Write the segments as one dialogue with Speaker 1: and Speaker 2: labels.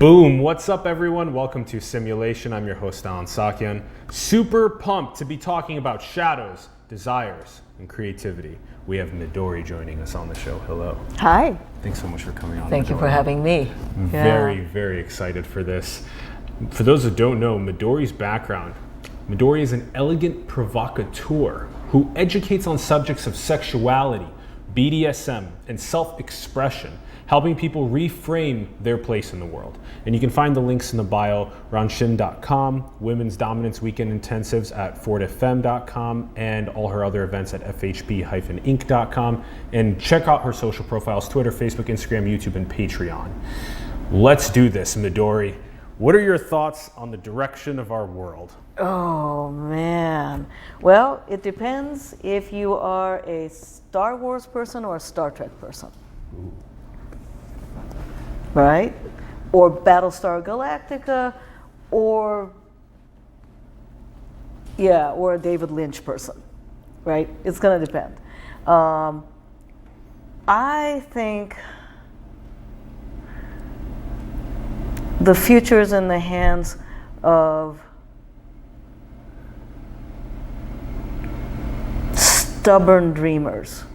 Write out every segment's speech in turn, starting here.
Speaker 1: Boom! What's up, everyone? Welcome to Simulation. I'm your host, Alan Sakyan. Super pumped to be talking about shadows, desires, and creativity. We have Midori joining us on the show. Hello.
Speaker 2: Hi.
Speaker 1: Thanks so much for coming on.
Speaker 2: Thank you for having me.
Speaker 1: Very, very excited for this. For those who don't know Midori's background, Midori is an elegant provocateur who educates on subjects of sexuality, BDSM, and self-expression, helping people reframe their place in the world. And you can find the links in the bio, ranshin.com, Women's Dominance Weekend Intensives at fortfm.com, and all her other events at fhb-inc.com. And check out her social profiles, Twitter, Facebook, Instagram, YouTube, and Patreon. Let's do this, Midori. What are your thoughts on the direction of our world?
Speaker 2: Oh, man. Well, it depends if you are a Star Wars person or a Star Trek person.
Speaker 1: Ooh.
Speaker 2: Right? Or Battlestar Galactica, or a David Lynch person, right? It's going to depend. I think the future is in the hands of stubborn dreamers.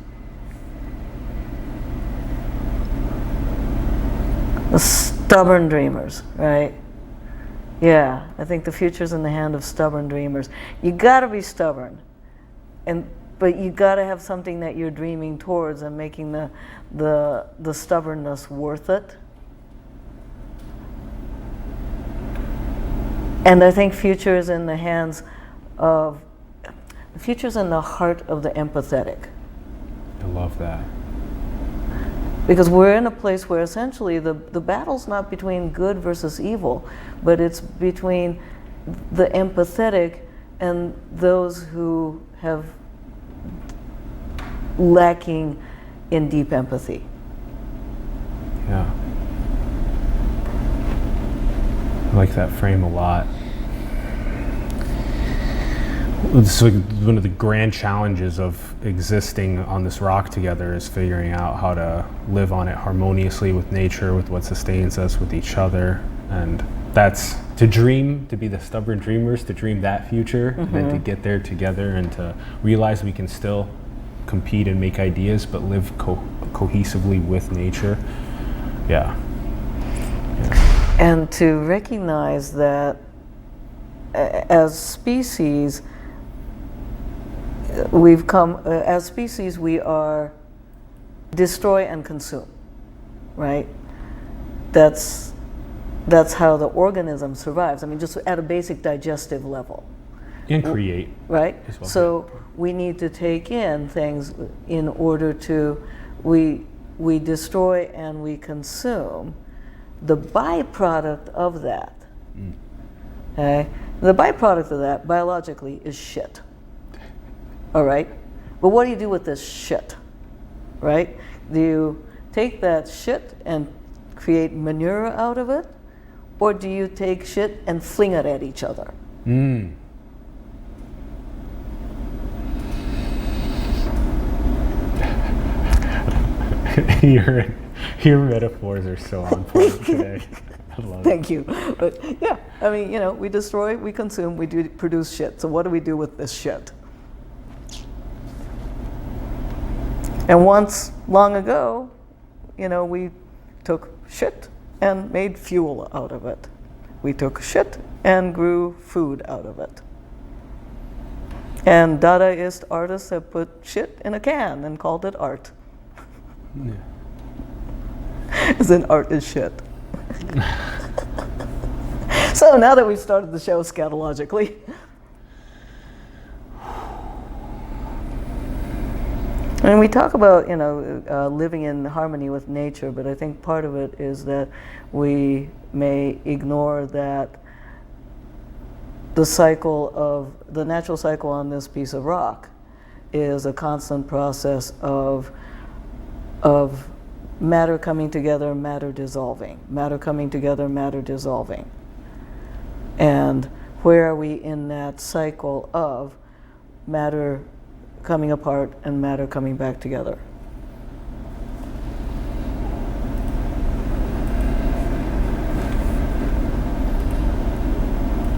Speaker 2: The stubborn dreamers, right? Yeah, I think the future's in the hand of stubborn dreamers. You gotta be stubborn, but you gotta have something that you're dreaming towards and making the stubbornness worth it. And I think future is in the hands of, the future's in the heart of the empathetic.
Speaker 1: I love that.
Speaker 2: Because we're in a place where essentially the battle's not between good versus evil, but it's between the empathetic and those who have lacking in deep empathy.
Speaker 1: Yeah. I like that frame a lot. It's like one of the grand challenges of existing on this rock together is figuring out how to live on it harmoniously with nature, with what sustains us, with each other. And that's to dream, to be the stubborn dreamers, to dream that future, and then to get there together and to realize we can still compete and make ideas, but live cohesively with nature. Yeah.
Speaker 2: And to recognize that as species, we are destroy and consume, right? That's how the organism survives. I mean, just at a basic digestive level.
Speaker 1: And create.
Speaker 2: Right? So we need to take in things in order to, we destroy and we consume. The byproduct of that, okay? The byproduct of that, biologically, is shit. All right? But what do you do with this shit, right? Do you take that shit and create manure out of it? Or do you take shit and fling it at each other?
Speaker 1: Your metaphors are so on point today. I love
Speaker 2: Thank you. But yeah, I mean, you know, we destroy, we consume, we do produce shit. So what do we do with this shit? And once, long ago, you know, we took shit and made fuel out of it. We took shit and grew food out of it. And Dadaist artists have put shit in a can and called it art.
Speaker 1: Yeah.
Speaker 2: As in art is shit. So now that we've started the show scatologically, and we talk about, you know, living in harmony with nature, but I think part of it is that we may ignore that the natural cycle on this piece of rock is a constant process of matter coming together, matter dissolving, matter coming together, matter dissolving. And where are we in that cycle of matter coming apart and matter coming back together?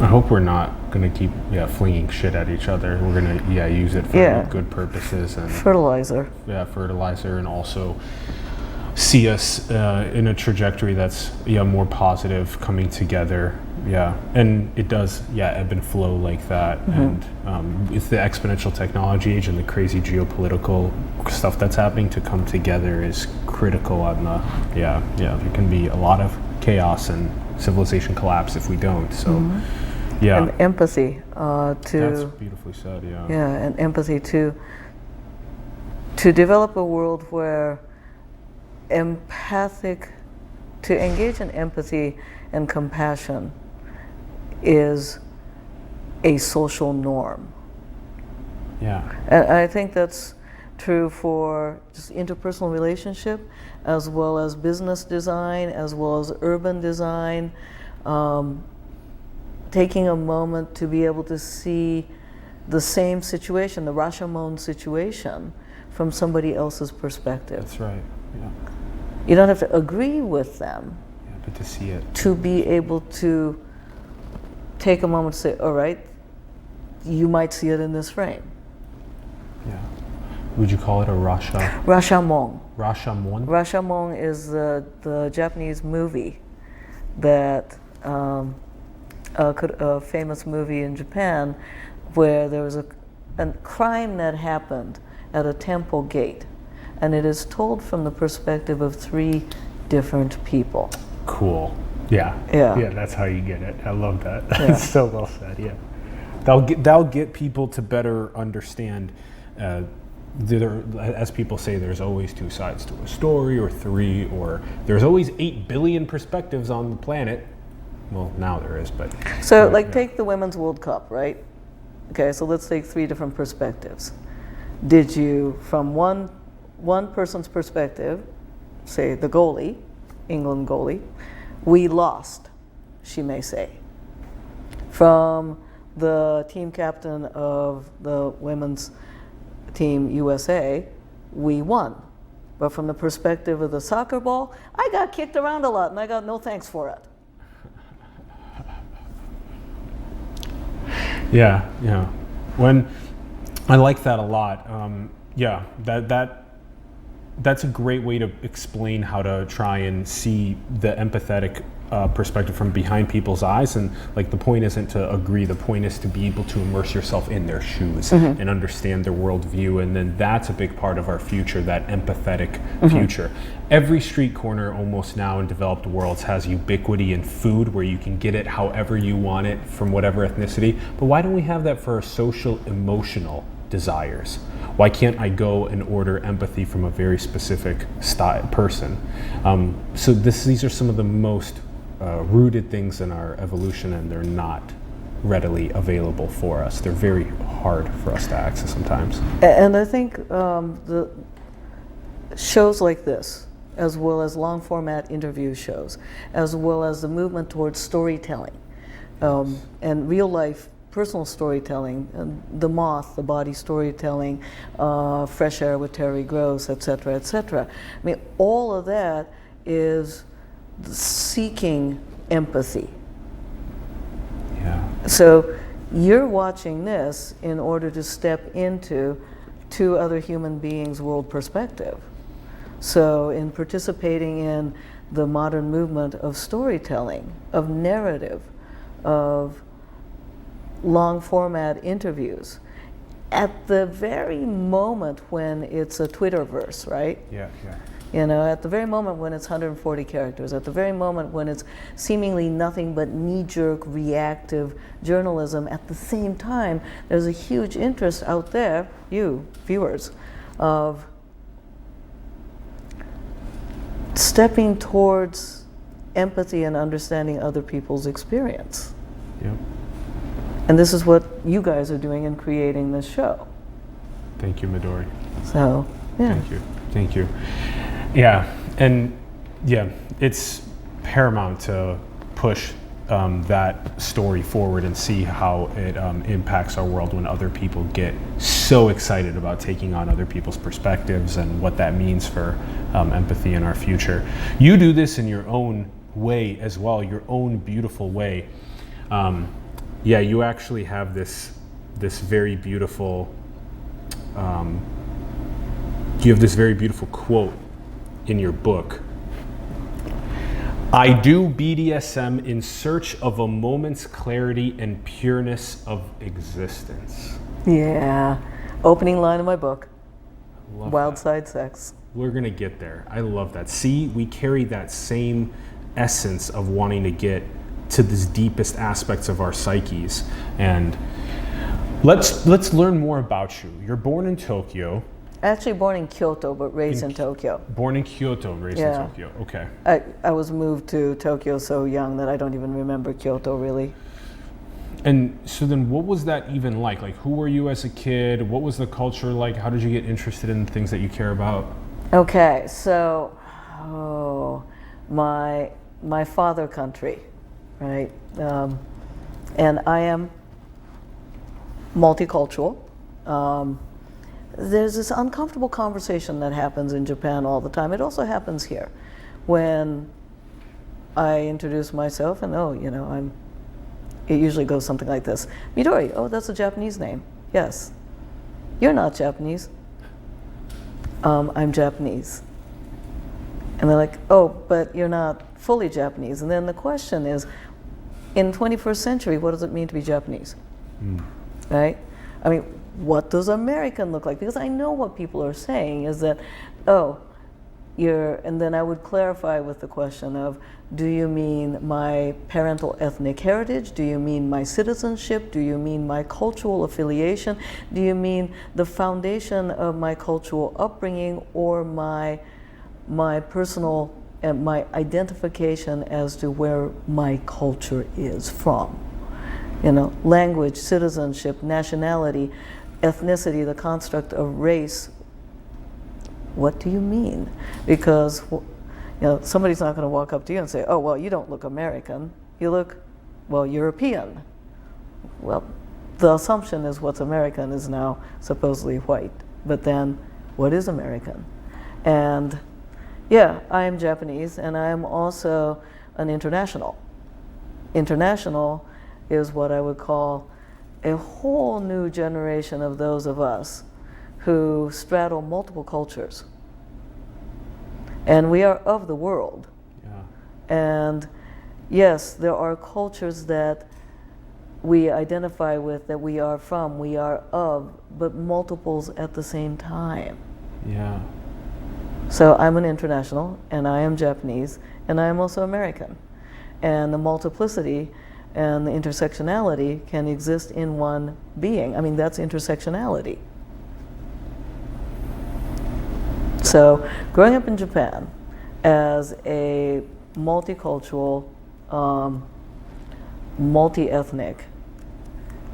Speaker 1: I hope we're not going to keep flinging shit at each other. We're going to use it for good purposes and
Speaker 2: fertilizer.
Speaker 1: Fertilizer, and also see us in a trajectory that's more positive, coming together. And it does ebb and flow like that. And it's the exponential technology age and the crazy geopolitical stuff that's happening to come together is critical on the there can be a lot of chaos and civilization collapse if we don't. So
Speaker 2: and empathy
Speaker 1: that's beautifully said.
Speaker 2: And empathy to develop a world where to engage in empathy and compassion is a social norm. And I think that's true for just interpersonal relationship, as well as business design, as well as urban design. Taking a moment to be able to see the same situation, the Rashomon situation, from somebody else's perspective.
Speaker 1: That's right.
Speaker 2: You don't have to agree with them.
Speaker 1: But to see it.
Speaker 2: To be able to take a moment to say, all right, you might see it in this frame.
Speaker 1: Would you call it a Rashomon? Rashomon?
Speaker 2: Rashomon is the Japanese movie that, a famous movie in Japan where there was a crime that happened at a temple gate. And it is told from the perspective of 3 different people.
Speaker 1: Cool. Yeah, that's how you get it. I love that. That's so well said. That'll get people to better understand. As people say, there's always 2 sides to a story, or 3, or there's always 8 billion perspectives on the planet. Well, now there is, but
Speaker 2: so take the Women's World Cup, right? Okay, so let's take 3 different perspectives. Did you, from one person's perspective, say the goalie, England goalie, we lost, she may say. From the team captain of the women's team USA, we won. But from the perspective of the soccer ball, I got kicked around a lot and I got no thanks for it.
Speaker 1: When I like that a lot. That's a great way to explain how to try and see the empathetic perspective from behind people's eyes. And the point isn't to agree, the point is to be able to immerse yourself in their shoes and understand their worldview. And then that's a big part of our future, that empathetic future. Every street corner almost now in developed worlds has ubiquity in food, where you can get it however you want it from whatever ethnicity. But why don't we have that for our social, emotional desires? Why can't I go and order empathy from a very specific person? So these are some of the most rooted things in our evolution, and they're not readily available for us. They're very hard for us to access sometimes.
Speaker 2: And I think the shows like this, as well as long format interview shows, as well as the movement towards storytelling and real life personal storytelling, The Moth, the body storytelling, Fresh Air with Terry Gross, etc., etc. I mean, all of that is seeking empathy. So you're watching this in order to step into 2 other human beings' world perspective. So in participating in the modern movement of storytelling, of narrative, of long format interviews, at the very moment when it's a Twitterverse, right? At the very moment when it's 140 characters, at the very moment when it's seemingly nothing but knee-jerk reactive journalism, at the same time, there's a huge interest out there, you viewers, of stepping towards empathy and understanding other people's experience. And this is what you guys are doing in creating this show.
Speaker 1: Thank you, Midori.
Speaker 2: So,
Speaker 1: Thank you. It's paramount to push that story forward and see how it impacts our world when other people get so excited about taking on other people's perspectives and what that means for empathy in our future. You do this in your own way as well, your own beautiful way. Yeah, you actually have this very beautiful you have this very beautiful quote in your book. I do BDSM in search of a moment's clarity and pureness of existence.
Speaker 2: Yeah. Opening line of my book,
Speaker 1: Love
Speaker 2: Wild
Speaker 1: that.
Speaker 2: Side Sex.
Speaker 1: We're gonna get there. I love that. See, we carry that same essence of wanting to get to the deepest aspects of our psyches. And let's learn more about you. You're born in Tokyo.
Speaker 2: Actually born in Kyoto, but raised in Tokyo.
Speaker 1: Born in Kyoto, raised
Speaker 2: Yeah.
Speaker 1: in Tokyo. Okay.
Speaker 2: I was moved to Tokyo so young that I don't even remember Kyoto really.
Speaker 1: And so then what was that even like? Like, who were you as a kid? What was the culture like? How did you get interested in the things that you care about?
Speaker 2: Okay, so my father country, right? And I am multicultural. There's this uncomfortable conversation that happens in Japan all the time. It also happens here. When I introduce myself and it usually goes something like this. Midori, oh, that's a Japanese name. Yes. You're not Japanese. I'm Japanese. And they're like, oh, but you're not fully Japanese. And then the question is, in 21st century, what does it mean to be Japanese? Right? I mean, what does American look like? Because I know what people are saying is that, oh, and then I would clarify with the question of, do you mean my parental ethnic heritage? Do you mean my citizenship? Do you mean my cultural affiliation? Do you mean the foundation of my cultural upbringing or my personal and my identification as to where my culture is from? Language, citizenship, nationality, ethnicity, the construct of race. What do you mean? Because somebody's not going to walk up to you and say, oh, well, you don't look American. You look, well, European. Well, the assumption is what's American is now supposedly white. But then, what is American? And yeah, I am Japanese, and I am also an international. International is what I would call a whole new generation of those of us who straddle multiple cultures. And we are of the world.
Speaker 1: Yeah.
Speaker 2: And yes, there are cultures that we identify with, that we are from, we are of, but multiples at the same time.
Speaker 1: Yeah.
Speaker 2: So I'm an international, and I am Japanese, and I am also American. And the multiplicity and the intersectionality can exist in one being. I mean, that's intersectionality. So growing up in Japan as a multicultural, multi-ethnic,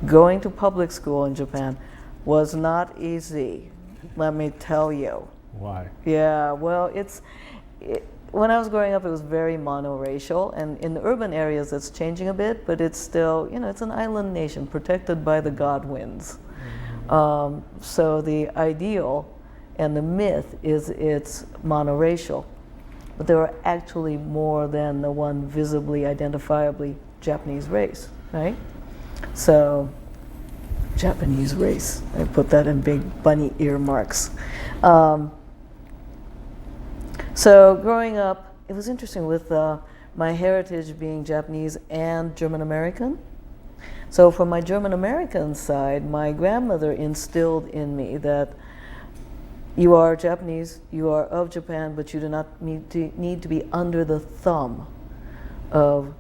Speaker 2: going to public school in Japan was not easy, let me tell you.
Speaker 1: Why?
Speaker 2: Yeah, well, when I was growing up, it was very monoracial, and in the urban areas, it's changing a bit, but it's still, it's an island nation protected by the Godwins. So the ideal and the myth is it's monoracial, but there are actually more than the one visibly, identifiably Japanese race, right? So, Japanese race, I put that in big bunny ear marks. So growing up, it was interesting with my heritage being Japanese and German American. So from my German American side, my grandmother instilled in me that you are Japanese, you are of Japan, but you do not need to be under the thumb of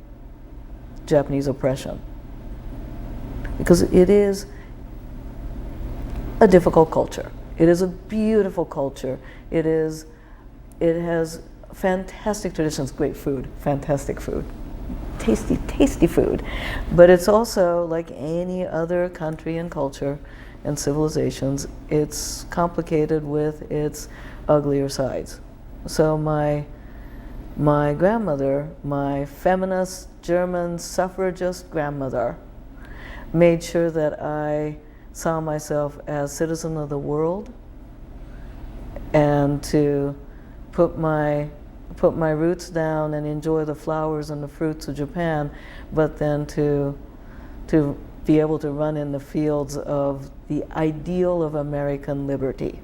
Speaker 2: Japanese oppression. Because it is a difficult culture. It is a beautiful culture. It has fantastic traditions, great food, fantastic food, tasty, tasty food. But it's also like any other country and culture and civilizations, it's complicated with its uglier sides. So my grandmother, my feminist German suffragist grandmother, made sure that I saw myself as citizen of the world and to put my roots down and enjoy the flowers and the fruits of Japan, but then to to be able to run in the fields of the ideal of American liberty.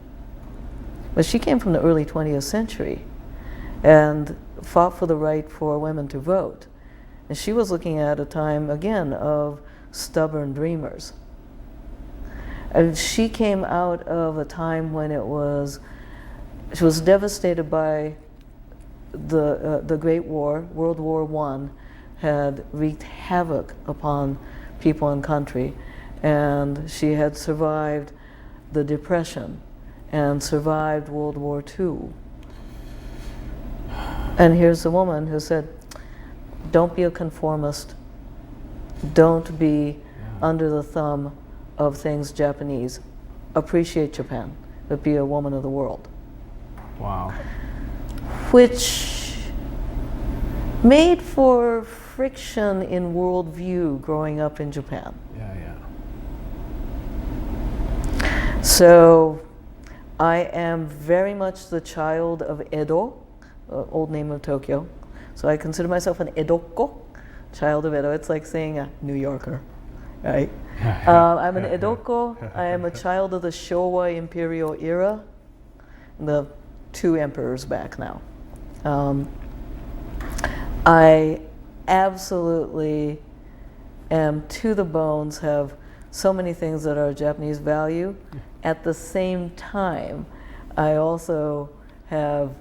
Speaker 2: But she came from the early 20th century and fought for the right for women to vote. And she was looking at a time, again, of stubborn dreamers. And she came out of a time when she was devastated by the Great War. World War I had wreaked havoc upon people and country, and she had survived the Depression and survived World War II. And here's a woman who said, don't be a conformist, don't be under the thumb of things Japanese, appreciate Japan, but be a woman of the world.
Speaker 1: Wow.
Speaker 2: Which made for friction in worldview growing up in Japan.
Speaker 1: Yeah.
Speaker 2: So I am very much the child of Edo, old name of Tokyo. So I consider myself an Edoko, child of Edo. It's like saying a New Yorker, right? I'm an Edoko. I am a child of the Showa imperial era, the 2 emperors back now. I absolutely am to the bones, have so many things that are Japanese value. At the same time, I also have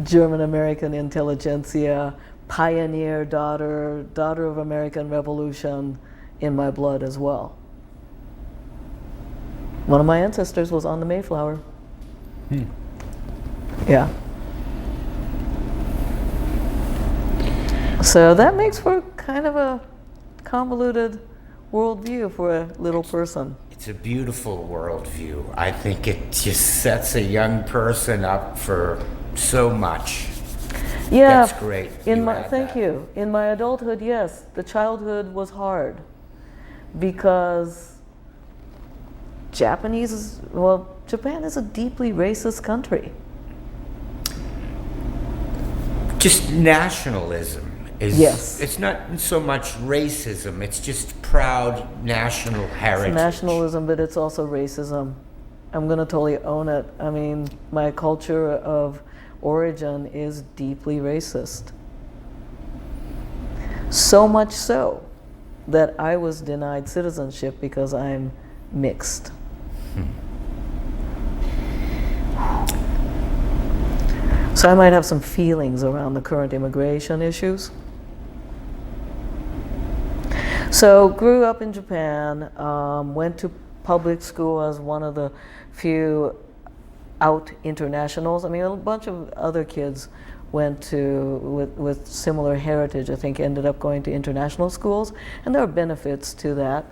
Speaker 2: German American intelligentsia, pioneer daughter of American Revolution in my blood as well. One of my ancestors was on the Mayflower. Yeah. So that makes for kind of a convoluted worldview for a little person.
Speaker 3: It's a beautiful worldview. I think it just sets a young person up for so much.
Speaker 2: Yeah.
Speaker 3: That's great.
Speaker 2: Thank you. In my adulthood, yes, the childhood was hard because Japan is a deeply racist country.
Speaker 3: Just nationalism is,
Speaker 2: yes.
Speaker 3: It's not so much racism, it's just proud national heritage.
Speaker 2: It's nationalism, but it's also racism. I'm going to totally own it. I mean, my culture of origin is deeply racist. So much so that I was denied citizenship because I'm mixed. So I might have some feelings around the current immigration issues. So grew up in Japan, went to public school as one of the few out internationals. I mean, a bunch of other kids went to, with similar heritage, I think, ended up going to international schools, and there are benefits to that.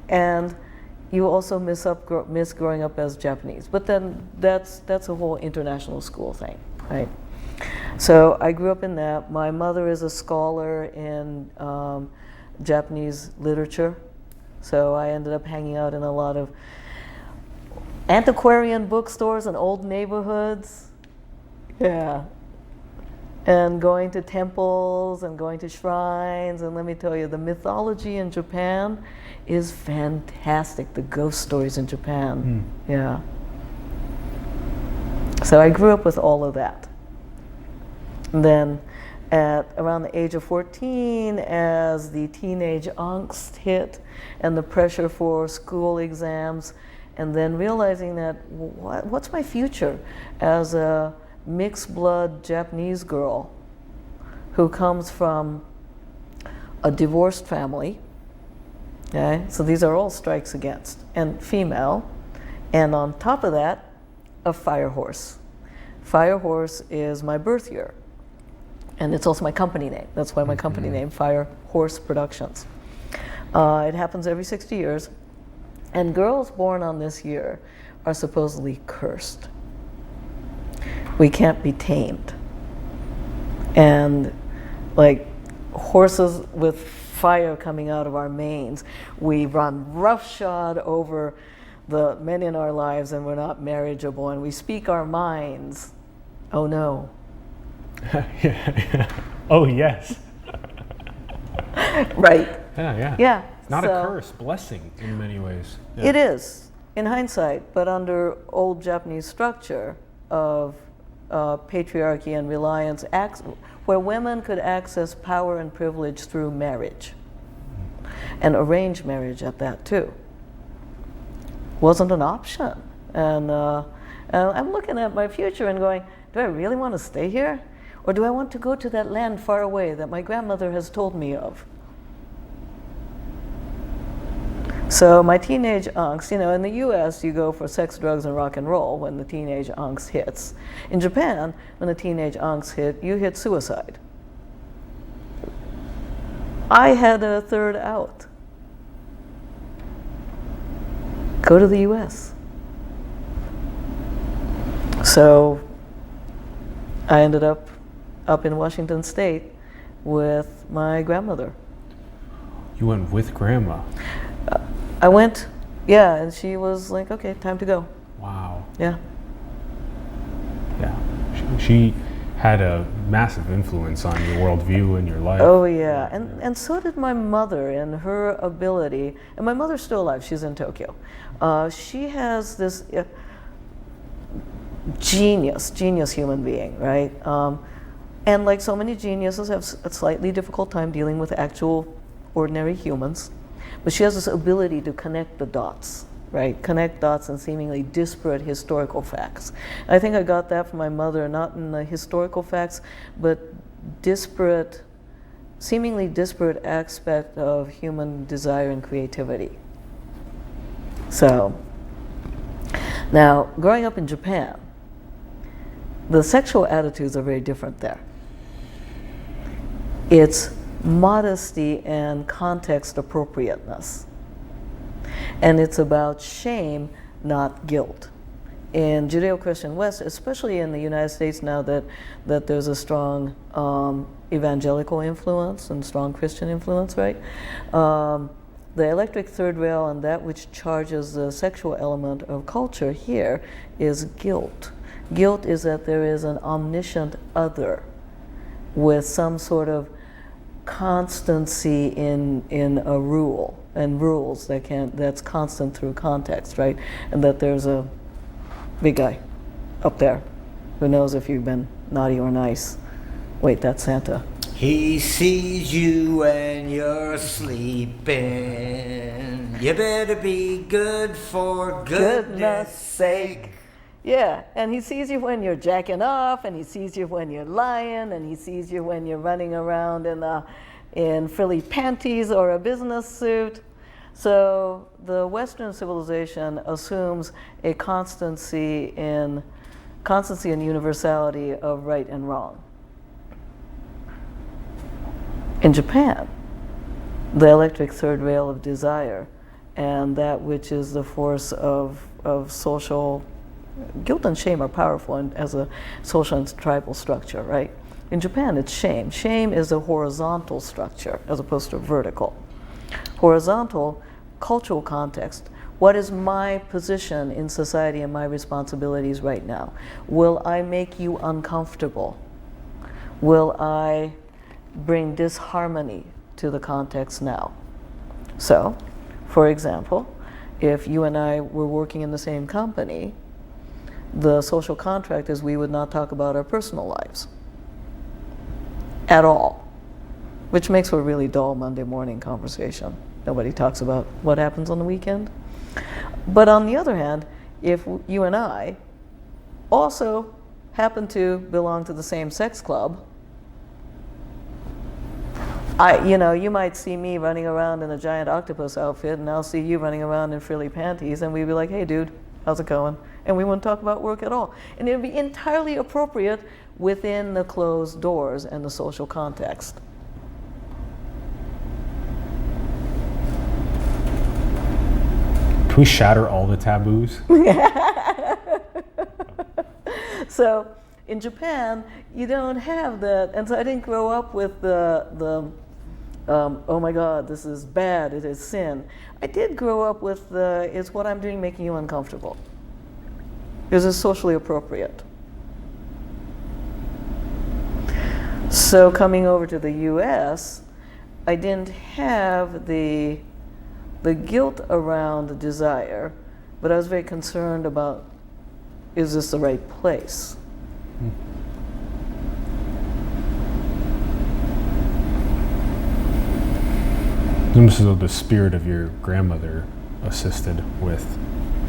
Speaker 2: And you also miss growing up as Japanese, but then that's a whole international school thing, right? So I grew up in that. My mother is a scholar in Japanese literature, so I ended up hanging out in a lot of antiquarian bookstores in old neighborhoods. Yeah. And going to temples and going to shrines, and let me tell you, the mythology in Japan is fantastic. The ghost stories in Japan. Yeah. So I grew up with all of that. And then at around the age of 14, as the teenage angst hit and the pressure for school exams, and then realizing that what's my future as a mixed blood Japanese girl who comes from a divorced family. Okay, so these are all strikes against, and female, and on top of that, a fire horse. Fire horse is my birth year, and it's also my company name. That's why my company name, Fire Horse Productions. It happens every 60 years, and girls born on this year are supposedly cursed. We can't be tamed. And like horses with fire coming out of our manes, we run roughshod over the men in our lives, and we're not marriageable, and we speak our minds. Oh no.
Speaker 1: Oh yes.
Speaker 2: Right.
Speaker 1: Yeah.
Speaker 2: Yeah.
Speaker 1: It's not a
Speaker 2: so-
Speaker 1: curse, blessing in many ways. Yeah.
Speaker 2: It is, in hindsight, but under old Japanese structure of patriarchy and reliance, where women could access power and privilege through marriage, and arranged marriage at that too, wasn't an option. And I'm looking at my future and going, do I really want to stay here? Or do I want to go to that land far away that my grandmother has told me of? So my teenage angst, in the US, you go for sex, drugs, and rock and roll when the teenage angst hits. In Japan, when the teenage angst hit, you hit suicide. I had a third out. Go to the US. So I ended up in Washington State with my grandmother.
Speaker 1: You went with grandma.
Speaker 2: I went, yeah, and she was like, okay, time to go.
Speaker 1: Wow.
Speaker 2: Yeah.
Speaker 1: Yeah. She had a massive influence on your worldview and your life.
Speaker 2: Oh, yeah. And so did my mother in her ability. And my mother's still alive. She's in Tokyo. She has this genius human being, right? And like so many geniuses, have a slightly difficult time dealing with actual ordinary humans. But she has this ability to connect the dots, right? Connect dots and seemingly disparate historical facts. I think I got that from my mother, not in the historical facts, but seemingly disparate aspect of human desire and creativity. So, now, growing up in Japan, the sexual attitudes are very different there. It's modesty and context appropriateness. And it's about shame, not guilt. In Judeo-Christian West, especially in the United States now that there's a strong evangelical influence and strong Christian influence, right? The electric third rail and that which charges the sexual element of culture here is guilt. Guilt is that there is an omniscient other with some sort of constancy in a rule and rules that's constant through context, right? And that there's a big guy up there who knows if you've been naughty or nice. Wait, that's Santa.
Speaker 3: He sees you when you're sleeping. You better be good for goodness sake.
Speaker 2: Yeah, and he sees you when you're jacking off, and he sees you when you're lying, and he sees you when you're running around in frilly panties or a business suit. So the Western civilization assumes a constancy and universality of right and wrong. In Japan, the electric third rail of desire and that which is the force of social guilt and shame are powerful as a social and tribal structure, right? In Japan, it's shame. Shame is a horizontal structure as opposed to vertical. Horizontal, cultural context. What is my position in society and my responsibilities right now? Will I make you uncomfortable? Will I bring disharmony to the context now? So, for example, if you and I were working in the same company, the social contract is we would not talk about our personal lives at all, which makes for a really dull Monday morning conversation. Nobody talks about what happens on the weekend. But on the other hand, if you and I also happen to belong to the same sex club, you might see me running around in a giant octopus outfit, and I'll see you running around in frilly panties, and we'd be like, hey dude, how's it going? And we wouldn't talk about work at all. And it would be entirely appropriate within the closed doors and the social context.
Speaker 1: Can we shatter all the taboos?
Speaker 2: So in Japan, you don't have that. And so I didn't grow up with the oh my God, this is bad, it is sin. I did grow up with is what I'm doing making you uncomfortable? Is it socially appropriate? So coming over to the US, I didn't have the guilt around the desire, but I was very concerned about, is this the right place?
Speaker 1: Almost as though the spirit of your grandmother assisted with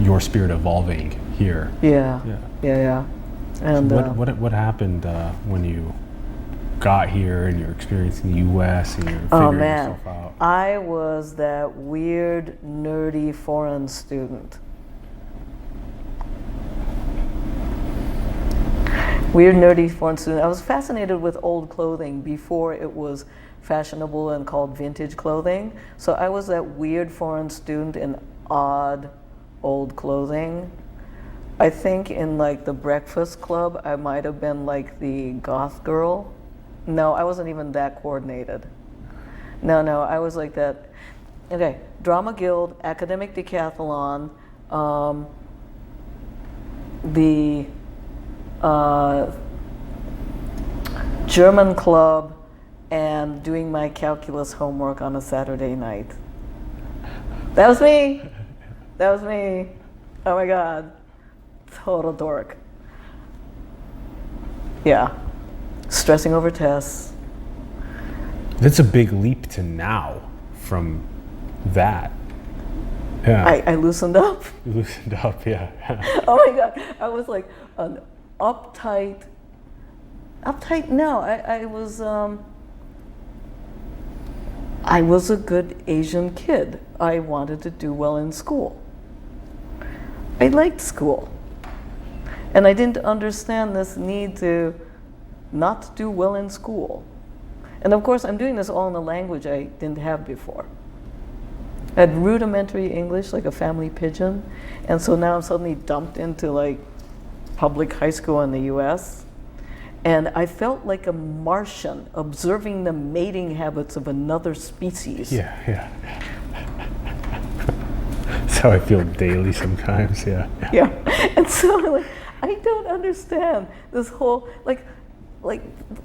Speaker 1: your spirit evolving here.
Speaker 2: Yeah.
Speaker 1: Yeah.
Speaker 2: Yeah. And
Speaker 1: So what happened when you got here and you're experiencing the U.S. and you're
Speaker 2: oh
Speaker 1: figuring
Speaker 2: man,
Speaker 1: yourself out?
Speaker 2: I was that weird, nerdy foreign student. Weird, nerdy foreign student. I was fascinated with old clothing before it was fashionable and called vintage clothing. So I was that weird foreign student in odd old clothing. I think in like the Breakfast Club, I might have been like the goth girl. No, I wasn't even that coordinated. No, I was like that. Okay, Drama Guild, Academic Decathlon, the German club, and doing my calculus homework on a Saturday night. That was me. That was me. Oh my God. Total dork. Yeah. Stressing over tests.
Speaker 1: That's a big leap to now from that. Yeah.
Speaker 2: I loosened up.
Speaker 1: You loosened up, yeah.
Speaker 2: Oh my God. I was like an uptight, no, I was a good Asian kid. I wanted to do well in school. I liked school. And I didn't understand this need to not do well in school. And of course, I'm doing this all in a language I didn't have before. I had rudimentary English, like a family pidgin. And so now I'm suddenly dumped into like public high school in the US. And I felt like a Martian observing the mating habits of another species.
Speaker 1: Yeah. That's how I feel daily sometimes, yeah.
Speaker 2: Yeah. And so like, I don't understand this whole, like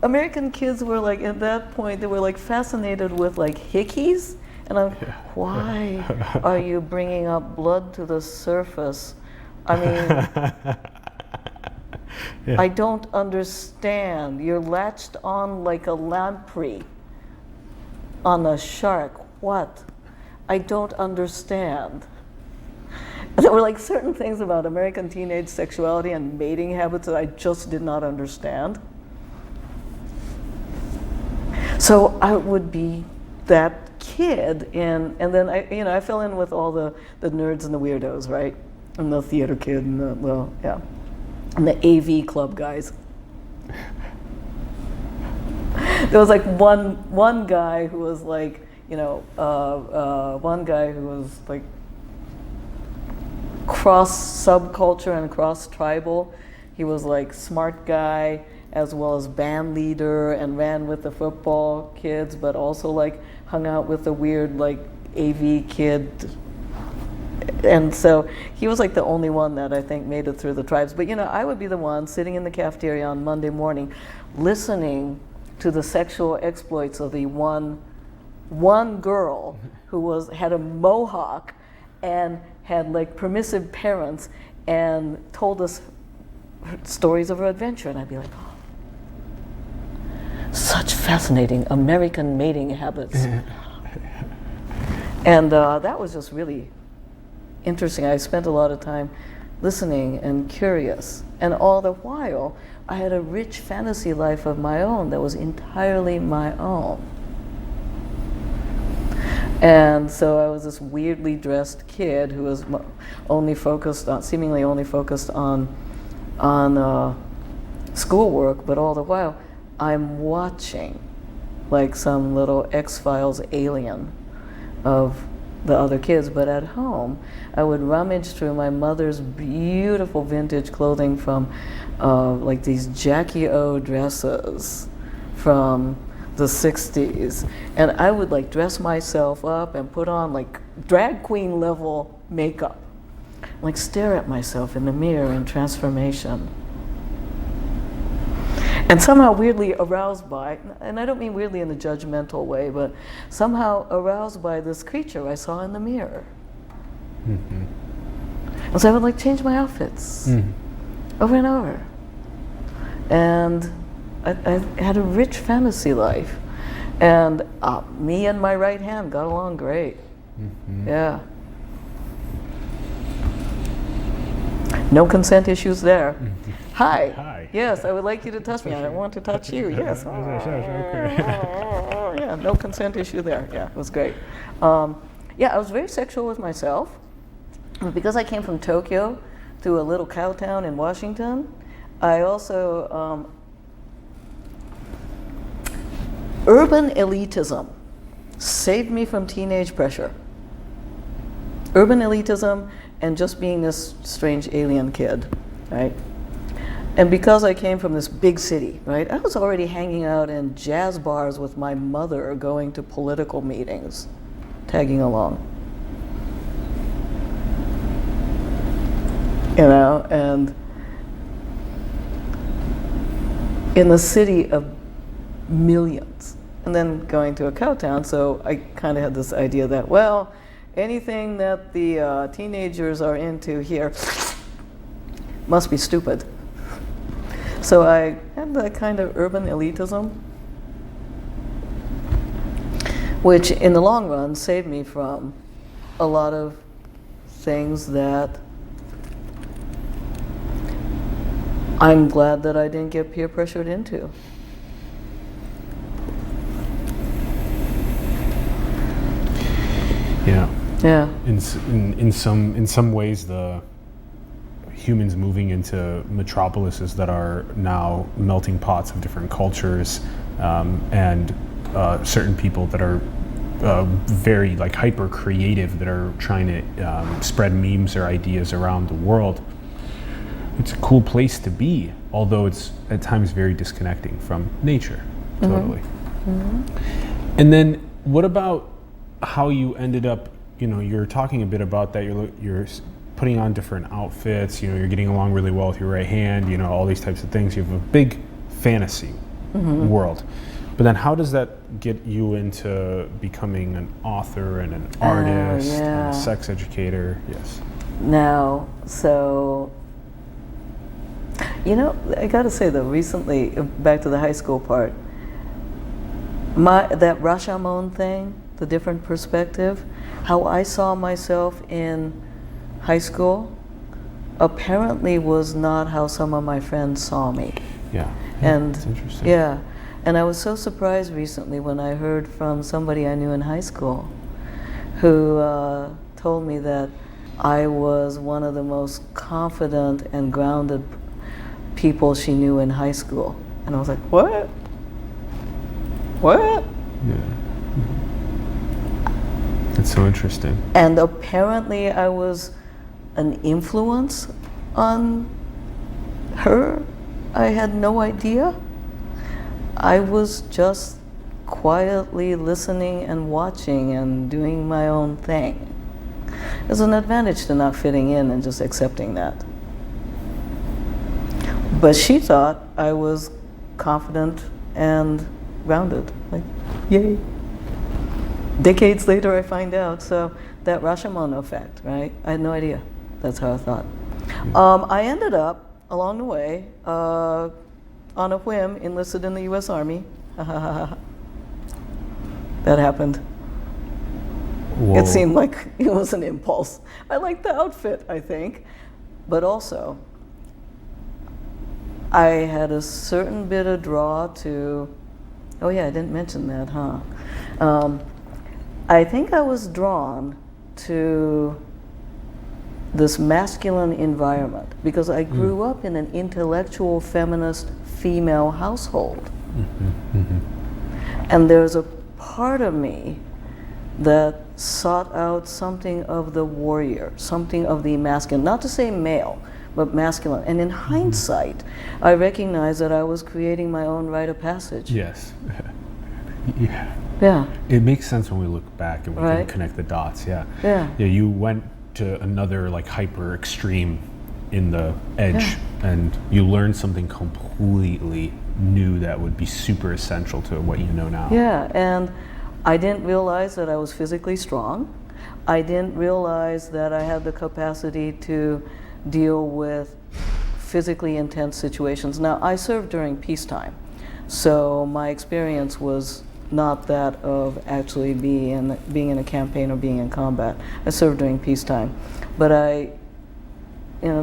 Speaker 2: American kids were like, at that point, they were like fascinated with like hickeys. And I'm, why are you bringing up blood to the surface? I mean,
Speaker 1: Yeah.
Speaker 2: I don't understand. You're latched on like a lamprey on a shark. What? I don't understand. And there were like certain things about American teenage sexuality and mating habits that I just did not understand. So I would be that kid, and then I fell in with all the nerds and the weirdos, right? And the theater kid and and the AV club guys. There was like one guy who was like, one guy who was like cross subculture and cross tribal. He was like smart guy as well as band leader and ran with the football kids, but also like hung out with the weird like AV kid. And so he was like the only one that I think made it through the tribes. But I would be the one sitting in the cafeteria on Monday morning listening to the sexual exploits of the one girl who had a mohawk and had like permissive parents and told us stories of her adventure. And I'd be like, oh, such fascinating American mating habits. And that was just really interesting. I spent a lot of time listening and curious. And all the while, I had a rich fantasy life of my own that was entirely my own. And so I was this weirdly dressed kid who was seemingly only focused on schoolwork, but all the while, I'm watching like some little X-Files alien of the other kids. But at home, I would rummage through my mother's beautiful vintage clothing from like these Jackie O dresses from the 60s. And I would like dress myself up and put on like drag queen level makeup, like stare at myself in the mirror in transformation. and somehow weirdly aroused by, and I don't mean weirdly in a judgmental way, but somehow aroused by this creature I saw in the mirror. And so I would like change my outfits over and over. And I had a rich fantasy life. And me and my right hand got along great. Yeah. No consent issues there. Hi.
Speaker 1: Hi.
Speaker 2: Yes, I would like you to touch me. I want to touch you. Yes. Yeah, no consent issue there. Yeah, it was great. Yeah, I was very sexual with myself. But because I came from Tokyo to a little cow town in Washington, I also, urban elitism saved me from teenage pressure. Urban elitism and just being this strange alien kid, right? And because I came from this big city, right, I was already hanging out in jazz bars with my mother, going to political meetings, tagging along. You know, and in the city of millions, and then going to a cow town, so I kind of had this idea that, well, anything that the teenagers are into here must be stupid. So I had that kind of urban elitism, which in the long run saved me from a lot of things that I'm glad that I didn't get peer pressured into.
Speaker 1: Yeah.
Speaker 2: Yeah.
Speaker 1: In some ways, the humans moving into metropolises that are now melting pots of different cultures, and certain people that are very like hyper creative, that are trying to spread memes or ideas around the world. It's a cool place to be, although it's at times very disconnecting from nature. Totally. And then what about how you ended up, you know, you're talking a bit about that, you're putting on different outfits, you know, you're getting along really well with your right hand, you know, all these types of things. You have a big fantasy world. But then how does that get you into becoming an author and an artist and a sex educator? Yes.
Speaker 2: Now, so, you know, I gotta say though, recently, back to the high school part, that Rashomon thing, the different perspective, how I saw myself in high school, apparently was not how some of my friends saw me.
Speaker 1: Yeah.
Speaker 2: And
Speaker 1: that's interesting.
Speaker 2: yeah, and I was so surprised recently when I heard from somebody I knew in high school who told me that I was one of the most confident and grounded people she knew in high school. And I was like, what? What?
Speaker 1: Yeah. That's so interesting.
Speaker 2: And apparently I was an influence on her. I had no idea. I was just quietly listening and watching and doing my own thing. There's an advantage to not fitting in and just accepting that. But she thought I was confident and grounded. Like, yay. Decades later I find out, so that Rashomon effect, right? I had no idea. That's how I thought. I ended up, along the way, on a whim, enlisted in the US Army. That happened.
Speaker 1: Whoa.
Speaker 2: It seemed like it was an impulse. I liked the outfit, I think. But also, I had a certain bit of draw to, oh yeah, I didn't mention that, huh? I think I was drawn to this masculine environment because I grew up in an intellectual, feminist, female household. And there's a part of me that sought out something of the warrior, something of the masculine, not to say male, but masculine. And in hindsight, I recognized that I was creating my own rite of passage.
Speaker 1: Yes. Yeah.
Speaker 2: Yeah.
Speaker 1: It makes sense when we look back and we
Speaker 2: Right.
Speaker 1: can connect the dots. Yeah.
Speaker 2: Yeah.
Speaker 1: Yeah. You went to another like hyper extreme in the edge, and you learned something completely knew that would be super essential to what you know now?
Speaker 2: Yeah, and I didn't realize that I was physically strong. I didn't realize that I had the capacity to deal with physically intense situations. Now, I served during peacetime, so my experience was not that of actually being in a campaign or being in combat. I served during peacetime, but I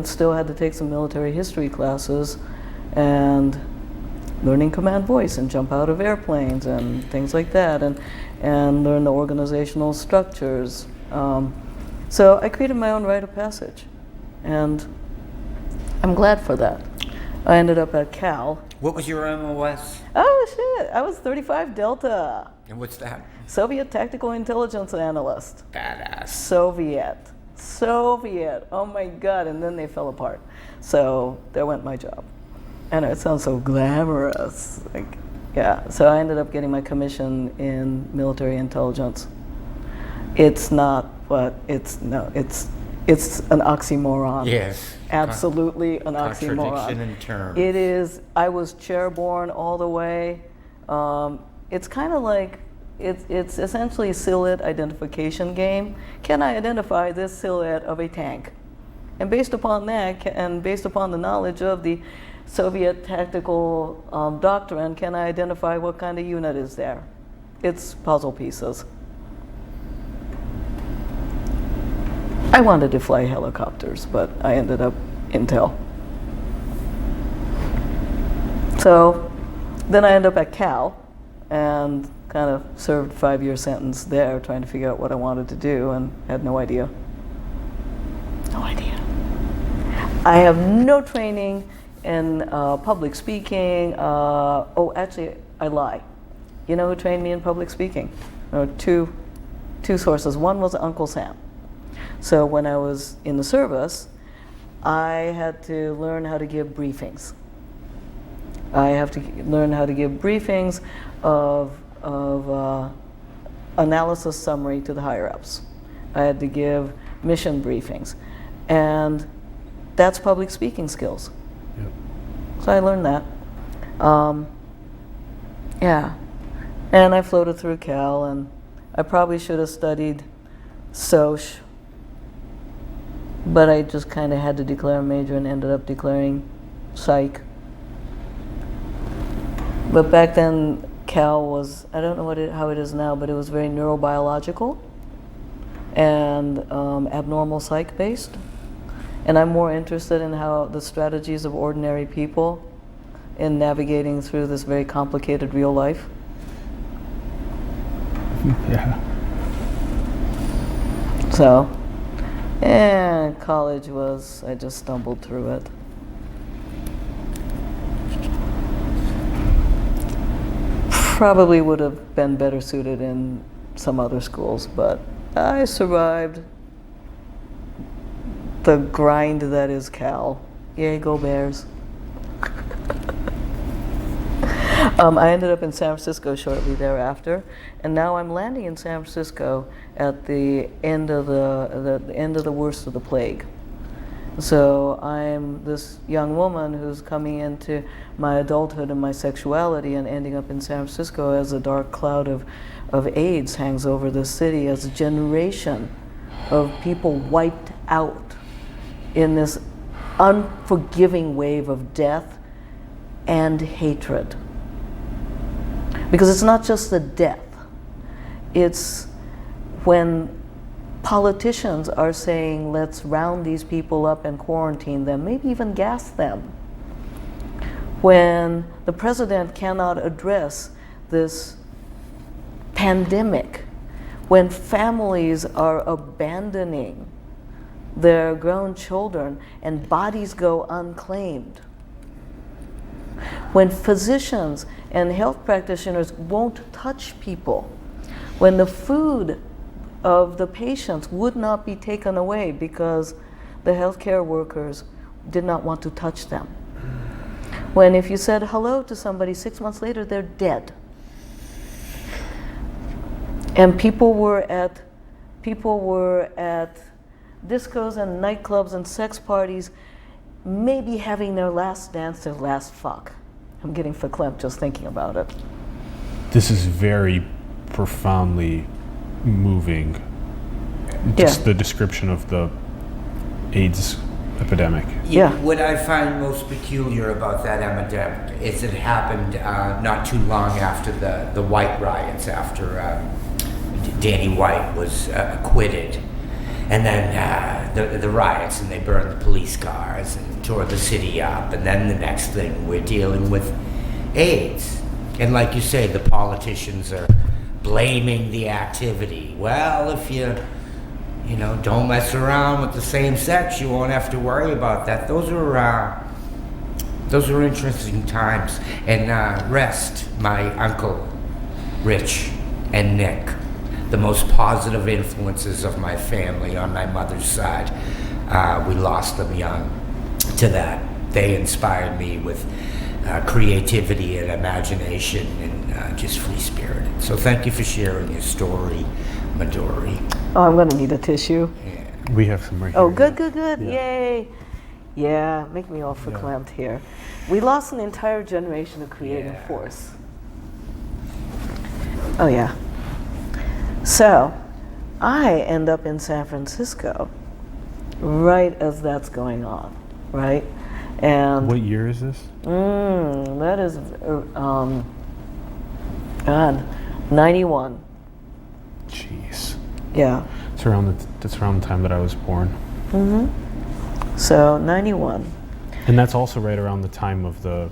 Speaker 2: still had to take some military history classes and learning command voice and jump out of airplanes and things like that, and learn the organizational structures. So I created my own rite of passage, and I'm glad for that. I ended up at Cal.
Speaker 3: What was your MOS?
Speaker 2: Oh shit, I was 35 Delta.
Speaker 3: And what's that?
Speaker 2: Soviet Tactical Intelligence Analyst.
Speaker 3: Badass.
Speaker 2: Soviet, oh my God, and then they fell apart. So there went my job. I know, it sounds so glamorous. Like, yeah, so I ended up getting my commission in military intelligence. It's not, but it's an oxymoron.
Speaker 3: Yes.
Speaker 2: Absolutely an oxymoron.
Speaker 3: Contradiction in terms.
Speaker 2: It is. I was chairborne all the way. It's kind of like, it's essentially a silhouette identification game. Can I identify this silhouette of a tank? And based upon that, and based upon the knowledge of the Soviet tactical doctrine, can I identify what kind of unit is there? It's puzzle pieces. I wanted to fly helicopters, but I ended up intel. So then I ended up at Cal and kind of served a 5-year sentence there trying to figure out what I wanted to do, and had no idea. No idea. I have no training in public speaking. Actually, I lie. You know who trained me in public speaking? Two sources. One was Uncle Sam. So when I was in the service, I had to learn how to give briefings. I have to learn how to give briefings of analysis summary to the higher-ups. I had to give mission briefings. And that's public speaking skills.
Speaker 1: Yep.
Speaker 2: So I learned that. Yeah. And I floated through Cal, and I probably should have studied Soc, but I just kind of had to declare a major and ended up declaring psych. But back then, Cal was, I don't know how it is now, but it was very neurobiological and abnormal psych based. And I'm more interested in how the strategies of ordinary people in navigating through this very complicated real life.
Speaker 1: Yeah.
Speaker 2: So, college was, I just stumbled through it. Probably would have been better suited in some other schools, but I survived the grind that is Cal. Yay, go Bears. I ended up in San Francisco shortly thereafter, and now I'm landing in San Francisco at the end of the worst of the plague. So I'm this young woman who's coming into my adulthood and my sexuality and ending up in San Francisco as a dark cloud of AIDS hangs over the city, as a generation of people wiped out in this unforgiving wave of death and hatred. Because it's not just the death, it's when politicians are saying, let's round these people up and quarantine them, maybe even gas them. When the president cannot address this pandemic, when families are abandoning their grown children and bodies go unclaimed, when physicians and health practitioners won't touch people, when the food of the patients would not be taken away because the healthcare workers did not want to touch them. When if you said hello to somebody 6 months later, they're dead. And people were at discos and nightclubs and sex parties, maybe having their last dance, their last fuck. I'm getting verklempt just thinking about it.
Speaker 1: This is very profoundly moving. Just the description of the AIDS epidemic.
Speaker 2: Yeah.
Speaker 3: What I find most peculiar about that epidemic is it happened not too long after the White riots, after Danny White was acquitted. And then the riots, and they burned the police cars and tore the city up. And then the next thing, we're dealing with AIDS. And like you say, the politicians are blaming the activity. Well, if you don't mess around with the same sex, you won't have to worry about that. Those are interesting times. And rest my Uncle Rich and Nick, the most positive influences of my family on my mother's side. We lost them young to that. They inspired me with creativity and imagination and just free-spirited. So thank you for sharing your story, Midori.
Speaker 2: Oh, I'm going to need a tissue.
Speaker 3: Yeah.
Speaker 1: We have some right
Speaker 2: Oh,
Speaker 1: here.
Speaker 2: good.
Speaker 1: Yeah.
Speaker 2: Yay. Yeah, make me all verklempt here. We lost an entire generation of creative force. Oh, yeah. So, I end up in San Francisco right as that's going on, right? And
Speaker 1: What year is this?
Speaker 2: that is, God, 91.
Speaker 1: Jeez.
Speaker 2: Yeah.
Speaker 1: It's around the time that I was born.
Speaker 2: So, 91.
Speaker 1: And that's also right around the time of the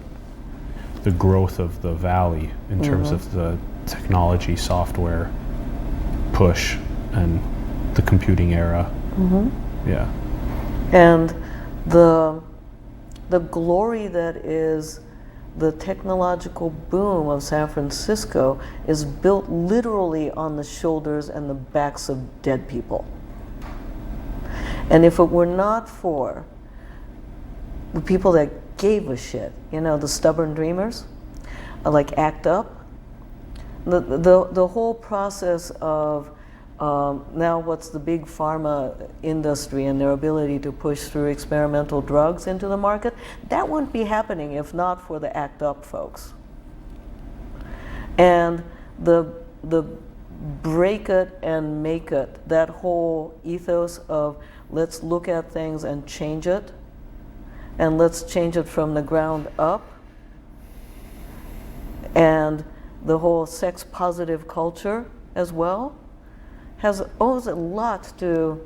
Speaker 1: growth of the valley in terms of the technology, software push, and the computing era. Yeah.
Speaker 2: And the glory that is the technological boom of San Francisco is built literally on the shoulders and the backs of dead people. And if it were not for the people that gave a shit, the stubborn dreamers, like ACT UP, the whole process of now what's the big pharma industry and their ability to push through experimental drugs into the market, that wouldn't be happening if not for the ACT UP folks. And the break it and make it, that whole ethos of let's look at things and change it, and let's change it from the ground up, and the whole sex positive culture as well, owes a lot to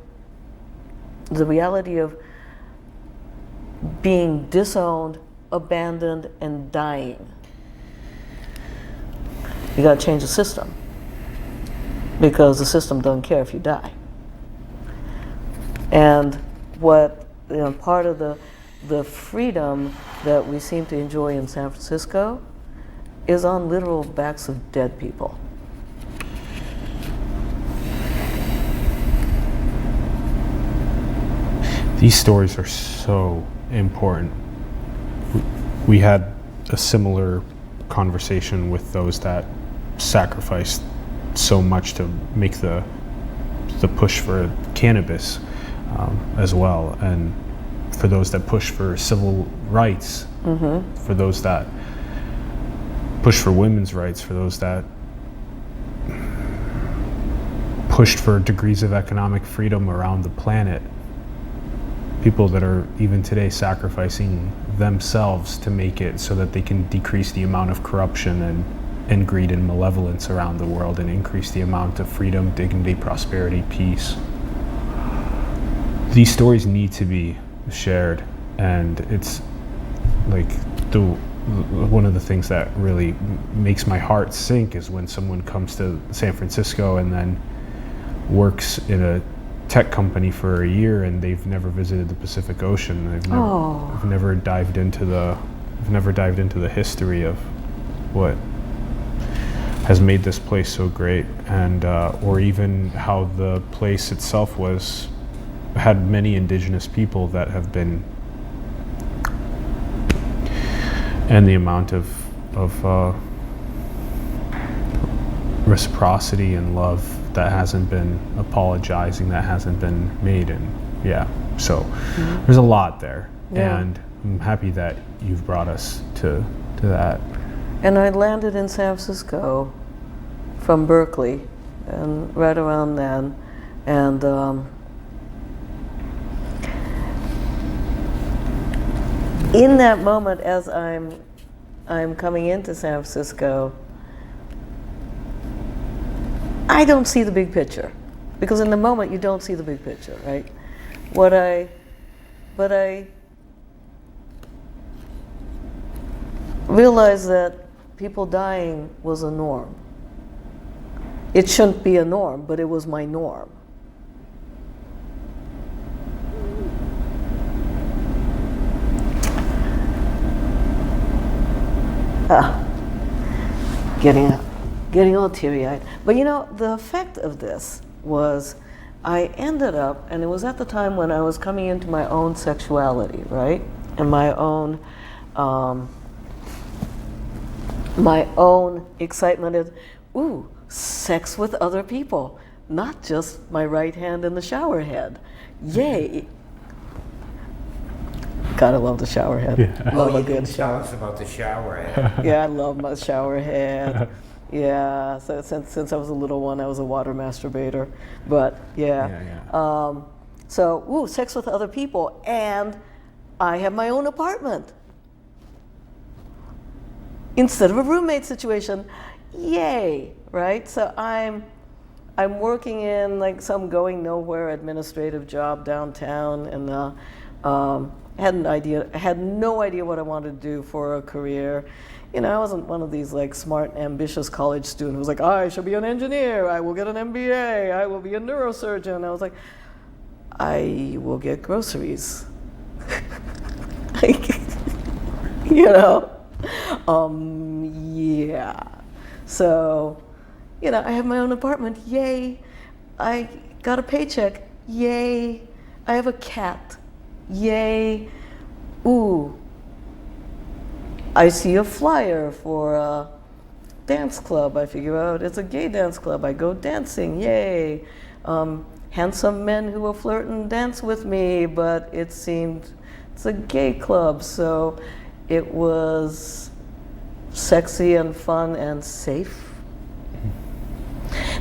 Speaker 2: the reality of being disowned, abandoned, and dying. You gotta change the system, because the system doesn't care if you die. And what, part of the freedom that we seem to enjoy in San Francisco is on literal backs of dead people.
Speaker 1: These stories are so important. We had a similar conversation with those that sacrificed so much to make the push for cannabis as well, and for those that push for civil rights, for those that push for women's rights, for those that pushed for degrees of economic freedom around the planet. People that are even today sacrificing themselves to make it so that they can decrease the amount of corruption and greed and malevolence around the world and increase the amount of freedom, dignity, prosperity, peace. These stories need to be shared, and it's like one of the things that really makes my heart sink is when someone comes to San Francisco and then works in a tech company for a year and they've never visited the Pacific Ocean. They've never dived into the history of what has made this place so great, and or even how the place itself had many indigenous people that have been, and the amount of reciprocity and love that hasn't been apologizing, that hasn't been made. And so there's a lot there, and I'm happy that you've brought us to to that.
Speaker 2: And I landed in San Francisco from Berkeley, and right around then, and in that moment, as I'm coming into San Francisco, I don't see the big picture, because in the moment you don't see the big picture, right? But I realized that people dying was a norm. It shouldn't be a norm, but it was my norm. Getting all teary-eyed. But you know, the effect of this was I ended up, and it was at the time when I was coming into my own sexuality, right? And my own excitement is, ooh, sex with other people, not just my right hand in the shower head. Yay. Gotta love the shower head.
Speaker 1: Yeah.
Speaker 2: Love
Speaker 3: you
Speaker 2: a good
Speaker 3: didn't tell us about the shower head.
Speaker 2: Yeah, I love my shower head. Yeah, so since I was a little one, I was a water masturbator. But yeah. So, ooh, sex with other people, and I have my own apartment instead of a roommate situation. Yay, right? So I'm working in like some going nowhere administrative job downtown, and had no idea what I wanted to do for a career. You know, I wasn't one of these like smart, ambitious college students who was like, I shall be an engineer, I will get an MBA, I will be a neurosurgeon. I was like, I will get groceries. Like, you know, yeah. So, you know, I have my own apartment, yay. I got a paycheck, yay. I have a cat, yay. Ooh, I see a flyer for a dance club. I figure out it's a gay dance club. I go dancing, yay. Handsome men who will flirt and dance with me, but it seemed it's a gay club, so it was sexy and fun and safe.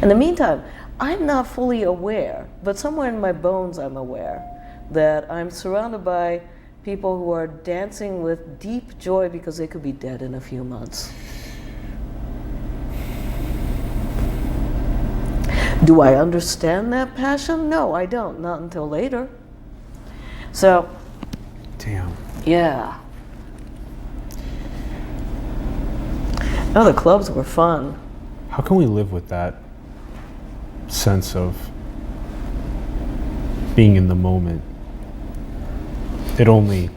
Speaker 2: In the meantime, I'm not fully aware, but somewhere in my bones I'm aware that I'm surrounded by people who are dancing with deep joy because they could be dead in a few months. Do I understand that passion? No, I don't, not until later. So,
Speaker 1: Damn.
Speaker 2: yeah. Oh, the clubs were fun.
Speaker 1: How can we live with that sense of being in the moment? It only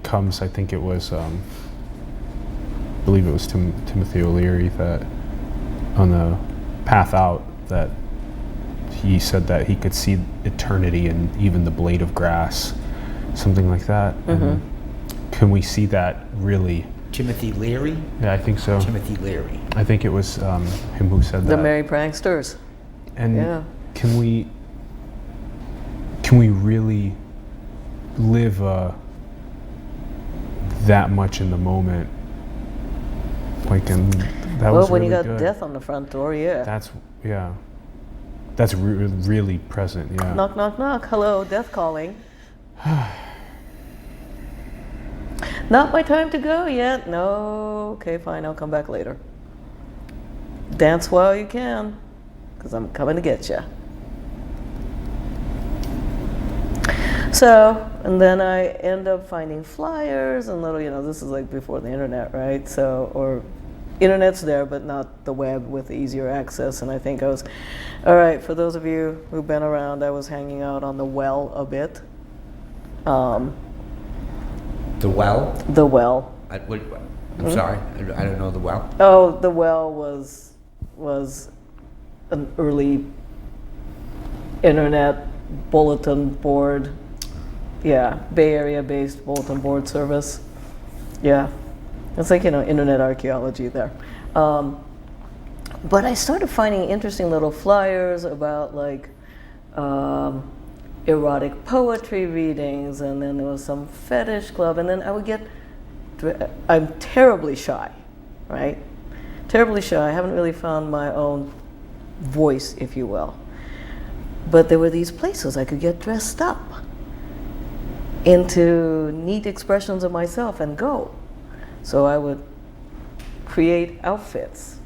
Speaker 1: comes, I think it was, I believe it was Timothy O'Leary that on the Path Out, that he said that he could see eternity in even the blade of grass, something like that.
Speaker 2: Mm-hmm.
Speaker 1: And can we see that really?
Speaker 3: Timothy Leary?
Speaker 1: Yeah, I think so.
Speaker 3: Timothy Leary.
Speaker 1: I think it was him who said that.
Speaker 2: The Merry Pranksters.
Speaker 1: And
Speaker 2: yeah.
Speaker 1: Can we really live that much in the moment? Like, and that was
Speaker 2: when
Speaker 1: really
Speaker 2: you got
Speaker 1: good.
Speaker 2: death on the front door, yeah.
Speaker 1: That's really present. Yeah.
Speaker 2: Knock, knock, knock. Hello, death calling. Not my time to go yet. No. Okay, fine. I'll come back later. Dance while you can, because I'm coming to get you. So, and then I end up finding flyers and little, you know, this is like before the internet, right? So, or internet's there, but not the web with easier access. And I think I was, all right, for those of you who've been around, I was hanging out on the Well a bit.
Speaker 3: The Well?
Speaker 2: The Well.
Speaker 3: I'm sorry, I don't know the Well.
Speaker 2: Oh, the Well was an early internet bulletin board. Yeah, Bay Area based bulletin board service. Yeah, it's like, you know, internet archaeology there. But I started finding interesting little flyers about like erotic poetry readings, and then there was some fetish club, and then I would get I'm terribly shy, right? Terribly shy. I haven't really found my own voice, if you will. But there were these places I could get dressed up into neat expressions of myself and go. So I would create outfits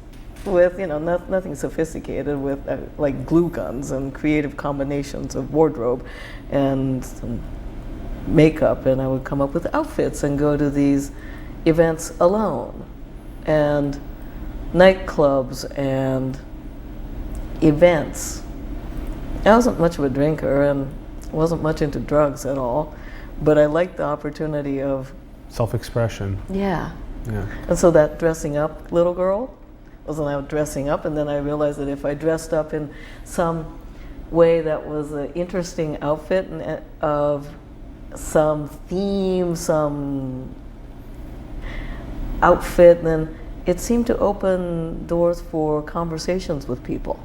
Speaker 2: with, nothing sophisticated, with like glue guns and creative combinations of wardrobe and some makeup, and I would come up with outfits and go to these events alone, and nightclubs and events. I wasn't much of a drinker and wasn't much into drugs at all, but I liked the opportunity of
Speaker 1: self-expression.
Speaker 2: Yeah.
Speaker 1: Yeah.
Speaker 2: And so that dressing up little girl wasn't out dressing up, and then I realized that if I dressed up in some way that was an interesting outfit and of some theme, some outfit, then it seemed to open doors for conversations with people,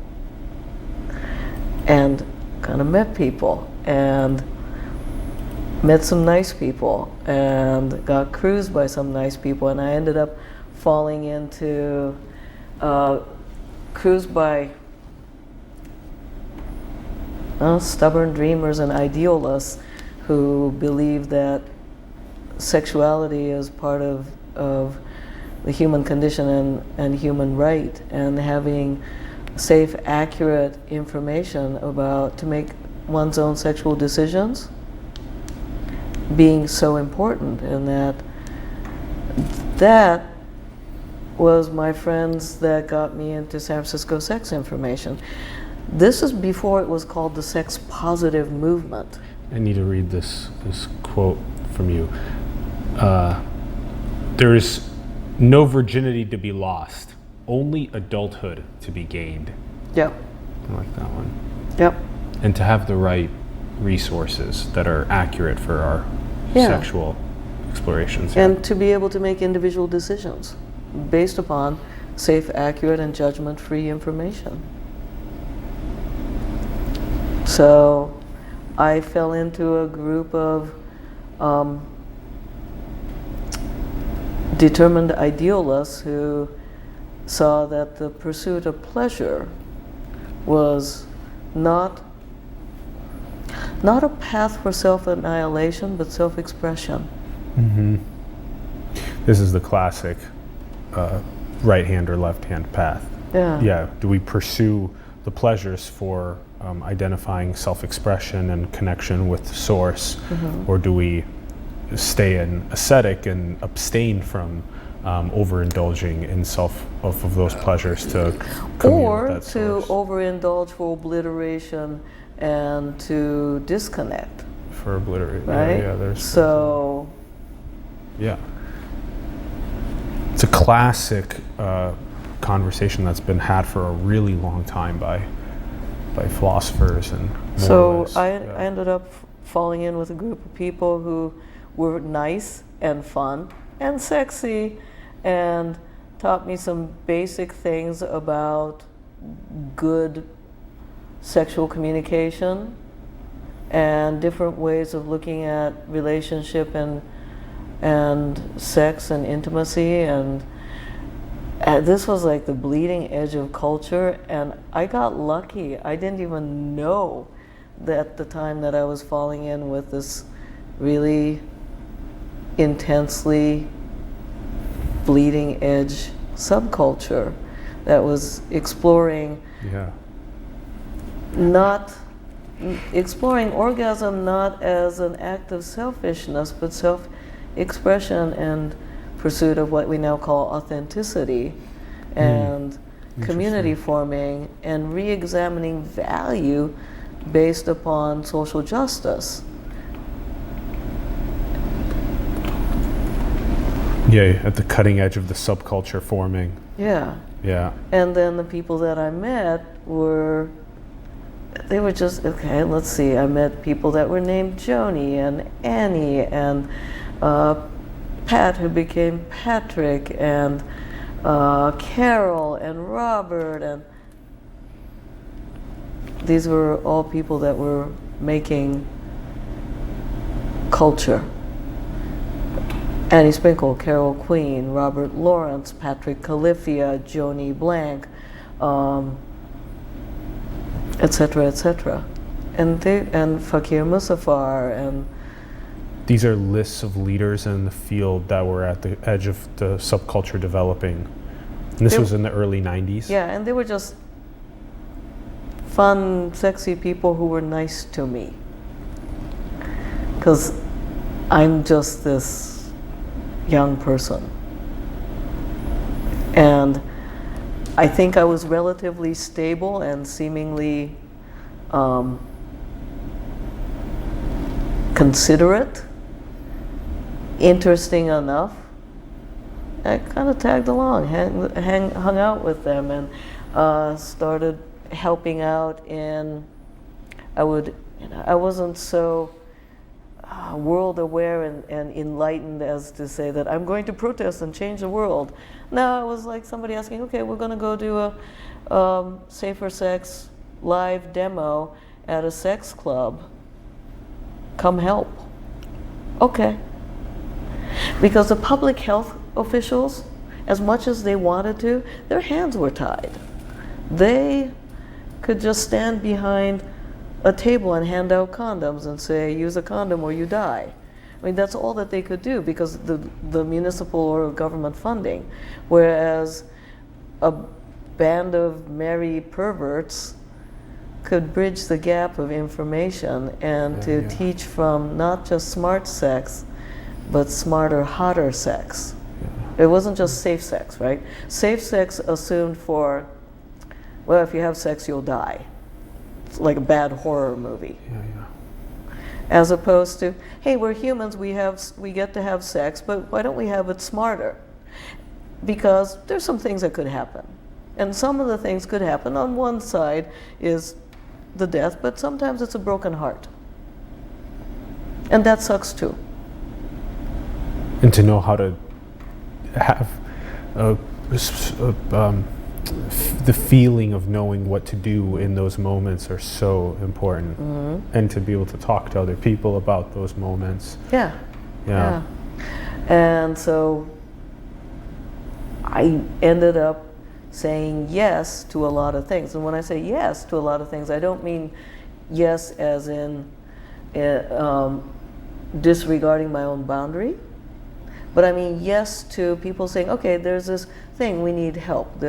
Speaker 2: and kind of met people and met some nice people and got cruised by some nice people, and I ended up falling into cruised by stubborn dreamers and idealists who believe that sexuality is part of the human condition and human right, and having safe, accurate information to make one's own sexual decisions being so important, and that was my friends that got me into San Francisco sex information. This is before it was called the sex positive movement.
Speaker 1: I need to read this quote from you. There is no virginity to be lost, only adulthood to be gained.
Speaker 2: Yep.
Speaker 1: I like that one.
Speaker 2: Yep.
Speaker 1: And to have the right resources that are accurate for our sexual explorations.
Speaker 2: And to be able to make individual decisions based upon safe, accurate, and judgment-free information. So I fell into a group of determined idealists who saw that the pursuit of pleasure was not a path for self-annihilation, but self-expression.
Speaker 1: Mm-hmm. This is the classic right hand or left hand path.
Speaker 2: Yeah.
Speaker 1: Yeah. Do we pursue the pleasures for identifying self-expression and connection with the source, or do we stay in ascetic and abstain from overindulging in of those pleasures to commune with that source?
Speaker 2: To overindulge for obliteration and to disconnect.
Speaker 1: For obliteration,
Speaker 2: right?
Speaker 1: Yeah, there's
Speaker 2: so.
Speaker 1: Yeah. It's a classic conversation that's been had for a really long time by philosophers and
Speaker 2: So
Speaker 1: moralists.
Speaker 2: I ended up falling in with a group of people who were nice and fun and sexy, and taught me some basic things about good sexual communication and different ways of looking at relationship and sex and intimacy, and this was like the bleeding edge of culture, and I got lucky. I didn't even know that at the time that I was falling in with this really intensely bleeding edge subculture that was exploring orgasm not as an act of selfishness, but self-expression and pursuit of what we now call authenticity and community forming and re-examining value based upon social justice.
Speaker 1: Yeah, at the cutting edge of the subculture forming.
Speaker 2: Yeah.
Speaker 1: Yeah.
Speaker 2: And then the people that I met were just, okay, let's see, I met people that were named Joni and Annie and Pat, who became Patrick, and Carol and Robert, and these were all people that were making culture. Annie Sprinkle, Carol Queen, Robert Lawrence, Patrick Califia, Joni Blank, etc., etc. And Fakir Musafar, and
Speaker 1: these are lists of leaders in the field that were at the edge of the subculture developing. And this was in the early 90s?
Speaker 2: Yeah, and they were just fun, sexy people who were nice to me. Because I'm just this young person. And I think I was relatively stable and seemingly considerate, interesting enough. I kind of tagged along, hung out with them, and started helping out in. I wasn't so world aware and enlightened as to say that I'm going to protest and change the world. No, it was like somebody asking, okay, we're going to go do a safer sex live demo at a sex club. Come help. Okay. Because the public health officials, as much as they wanted to, their hands were tied. They could just stand behind a table and hand out condoms and say, use a condom or you die. I mean, that's all that they could do because of the municipal or government funding. Whereas a band of merry perverts could bridge the gap of information and teach from not just smart sex, but smarter, hotter sex. It wasn't just safe sex, right? Safe sex assumed for, well, if you have sex, you'll die. It's like a bad horror movie. As opposed to, hey, we're humans, we get to have sex, but why don't we have it smarter? Because there's some things that could happen. And some of the things could happen. On one side is the death, but sometimes it's a broken heart. And that sucks too.
Speaker 1: And to know how to have the feeling of knowing what to do in those moments are so important. Mm-hmm. And to be able to talk to other people about those moments.
Speaker 2: Yeah. And so I ended up saying yes to a lot of things. And when I say yes to a lot of things, I don't mean yes as in disregarding my own boundary, but I mean yes to people saying, okay, there's this thing, we need help.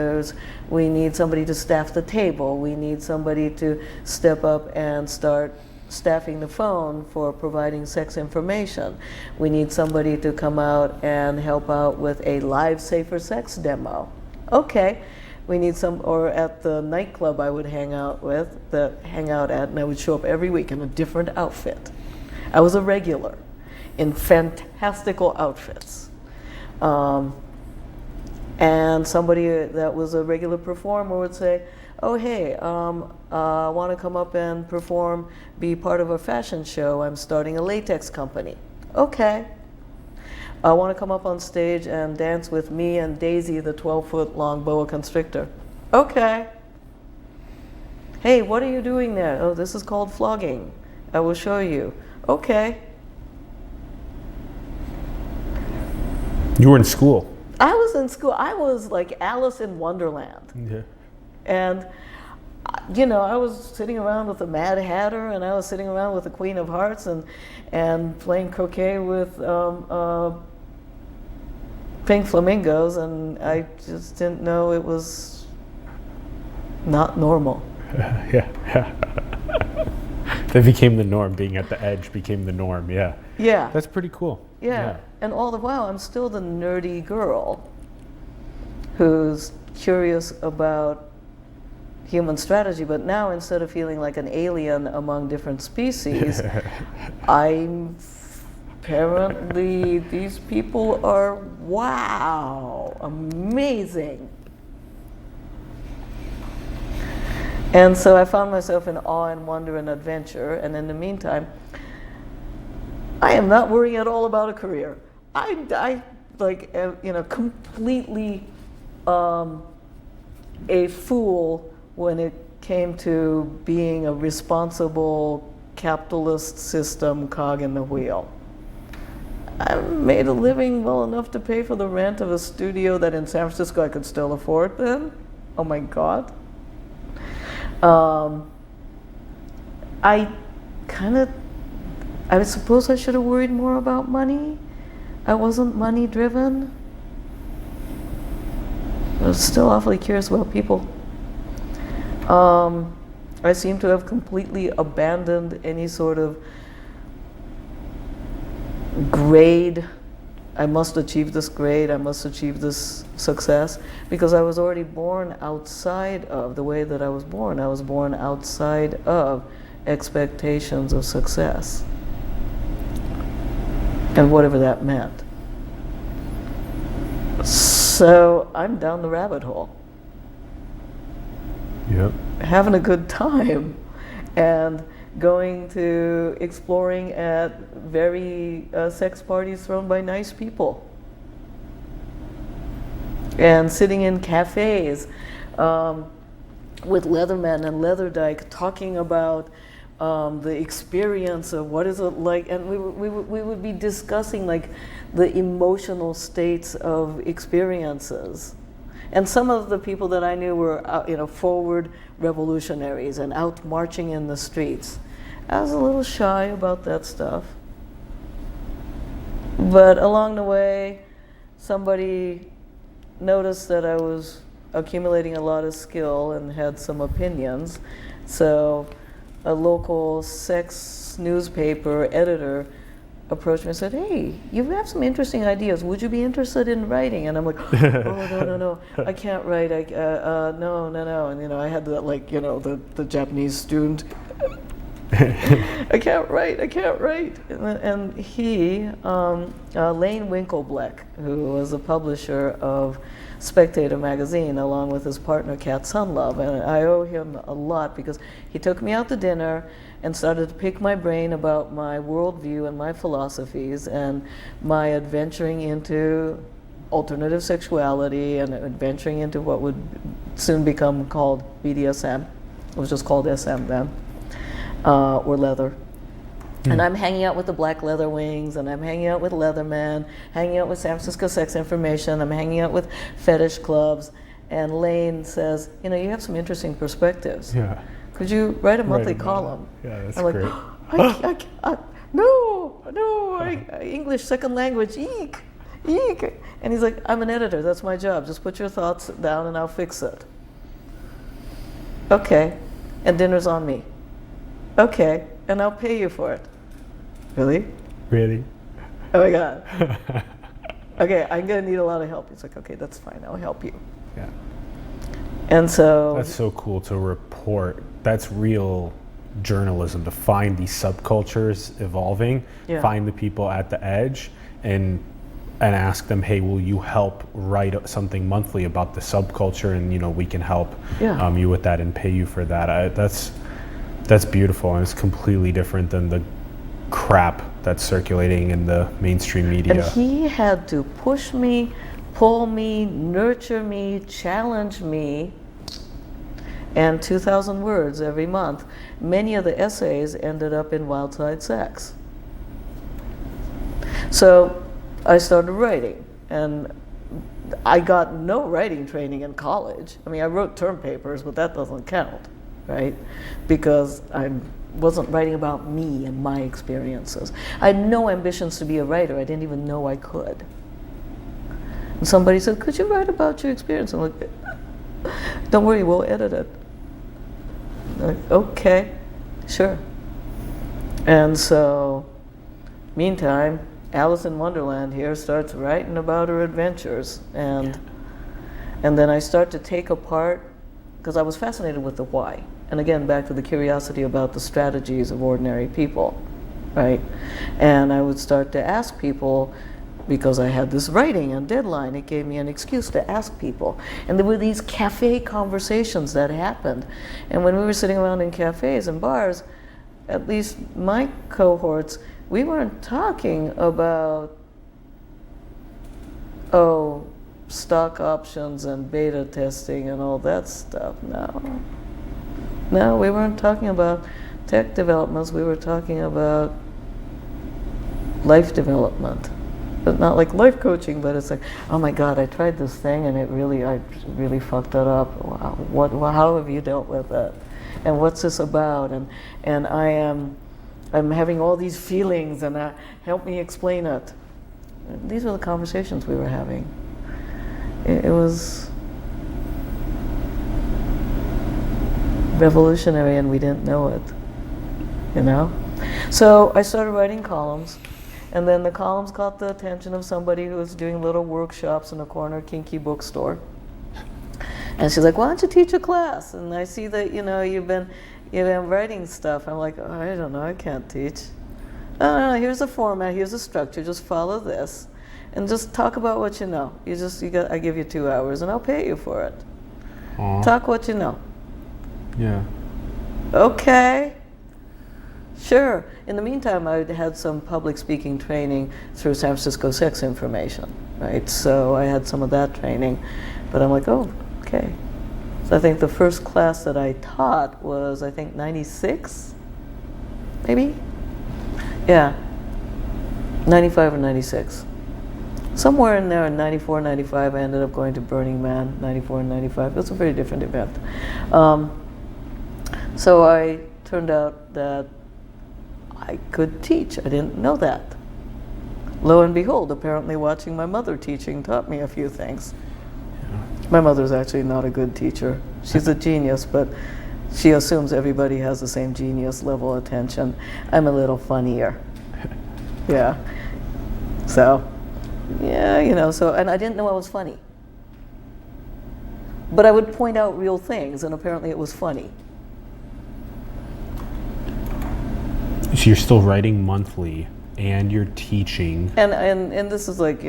Speaker 2: We need somebody to staff the table. We need somebody to step up and start staffing the phone for providing sex information. We need somebody to come out and help out with a live safer sex demo. Okay, we need or at the nightclub I would hang out at, and I would show up every week in a different outfit. I was a regular in fantastical outfits. And somebody that was a regular performer would say, oh, hey, I want to come up and perform, be part of a fashion show. I'm starting a latex company. Okay. I want to come up on stage and dance with me and Daisy, the 12-foot long boa constrictor. Okay. Hey, what are you doing there? Oh, this is called flogging. I will show you. Okay.
Speaker 1: You were in school.
Speaker 2: I was in school. I was like Alice in Wonderland. Yeah. And, you know, I was sitting around with the Mad Hatter, and I was sitting around with the Queen of Hearts and playing croquet with pink flamingos, and I just didn't know it was not normal.
Speaker 1: Yeah. That became the norm. Being at the edge became the norm, yeah.
Speaker 2: Yeah.
Speaker 1: That's pretty cool.
Speaker 2: Yeah. And all the while, I'm still the nerdy girl who's curious about human strategy, but now instead of feeling like an alien among different species, I'm apparently, these people are, wow, amazing. And so I found myself in awe and wonder and adventure, and in the meantime, I am not worrying at all about a career. I like, you know, completely a fool when it came to being a responsible capitalist system cog in the wheel. I made a living well enough to pay for the rent of a studio that in San Francisco I could still afford then. Oh my God. I suppose I should have worried more about money. I wasn't money driven. I was still awfully curious about people. I seem to have completely abandoned any sort of grade. I must achieve this grade, I must achieve this success, because I was already born outside of the way that I was born. I was born outside of expectations of success, and whatever that meant. So I'm down the rabbit hole.
Speaker 1: Yep.
Speaker 2: Having a good time and going to exploring at very sex parties thrown by nice people, and sitting in cafes with Leatherman and Leatherdyke talking about the experience of what is it like, and we would be discussing like the emotional states of experiences. And some of the people that I knew were forward revolutionaries and out marching in the streets. I was a little shy about that stuff. But along the way, somebody noticed that I was accumulating a lot of skill and had some opinions. So a local sex newspaper editor approached me and said, "Hey, you have some interesting ideas. Would you be interested in writing?" And I'm like, "Oh, no, I can't write. No." And I had that the Japanese student. I can't write. And he, Lane Winklebleck, who was the publisher of Spectator magazine, along with his partner Kat Sunlove, and I owe him a lot because he took me out to dinner and started to pick my brain about my worldview and my philosophies and my adventuring into alternative sexuality and adventuring into what would soon become called BDSM. It was just called SM then, or leather. And I'm hanging out with the Black Leather Wings, and I'm hanging out with Leatherman, hanging out with San Francisco Sex Information, I'm hanging out with fetish clubs, and Lane says, you have some interesting perspectives.
Speaker 1: Yeah.
Speaker 2: Could you write a monthly column?
Speaker 1: Yeah, that's
Speaker 2: I'm like,
Speaker 1: great.
Speaker 2: I can't, no, English second language, eek. And he's like, I'm an editor, that's my job. Just put your thoughts down and I'll fix it. Okay, and dinner's on me. Okay, and I'll pay you for it. Really?
Speaker 1: Really?
Speaker 2: Oh my God. Okay, I'm gonna need a lot of help. He's like, okay, that's fine, I'll help you.
Speaker 1: Yeah.
Speaker 2: And so
Speaker 1: That's so cool to report. That's real journalism, to find these subcultures evolving, find the people at the edge, and ask them, hey, will you help write something monthly about the subculture, and we can help you with that and pay you for that. That's beautiful, and it's completely different than the crap that's circulating in the mainstream media.
Speaker 2: And he had to push me, pull me, nurture me, challenge me, and 2,000 words every month. Many of the essays ended up in Wildside Sex. So I started writing, and I got no writing training in college. I mean, I wrote term papers, but that doesn't count, right? Because I wasn't writing about me and my experiences. I had no ambitions to be a writer. I didn't even know I could. And somebody said, could you write about your experience? I'm like, don't worry, we'll edit it. I'm like, okay, sure. And so, meantime, Alice in Wonderland here starts writing about her adventures, and then I start to take apart, because I was fascinated with the why. And again, back to the curiosity about the strategies of ordinary people, right? And I would start to ask people, because I had this writing and deadline, it gave me an excuse to ask people. And there were these cafe conversations that happened. And when we were sitting around in cafes and bars, at least my cohorts, we weren't talking about, stock options and beta testing and all that stuff. No, we weren't talking about tech developments. We were talking about life development. But not like life coaching, but it's like, oh my God, I tried this thing and I really fucked it up. Wow, how have you dealt with it? And what's this about? And I'm having all these feelings, and help me explain it. These were the conversations we were having. It was revolutionary, and we didn't know it, you know? So I started writing columns, and then the columns caught the attention of somebody who was doing little workshops in a corner kinky bookstore. And she's like, why don't you teach a class? And I see that, you've been writing stuff. I'm like, oh, I don't know, I can't teach. No, here's a format, here's a structure, just follow this. And just talk about what you know. I give you 2 hours and I'll pay you for it.
Speaker 1: Aww.
Speaker 2: Talk what you know.
Speaker 1: Yeah.
Speaker 2: Okay. Sure. In the meantime, I had some public speaking training through San Francisco Sex Information, right? So I had some of that training. But I'm like, oh, okay. So I think the first class that I taught was, 96, maybe? Yeah, 95 or 96. Somewhere in there in 94, 95, I ended up going to Burning Man, 94 and 95. It was a very different event. So I turned out that I could teach. I didn't know that. Lo and behold, apparently watching my mother teaching taught me a few things. My mother's actually not a good teacher. She's a genius, but she assumes everybody has the same genius level attention. I'm a little funnier. Yeah. So, yeah, and I didn't know I was funny. But I would point out real things, and apparently it was funny.
Speaker 1: So you're still writing monthly, and you're teaching.
Speaker 2: And this is like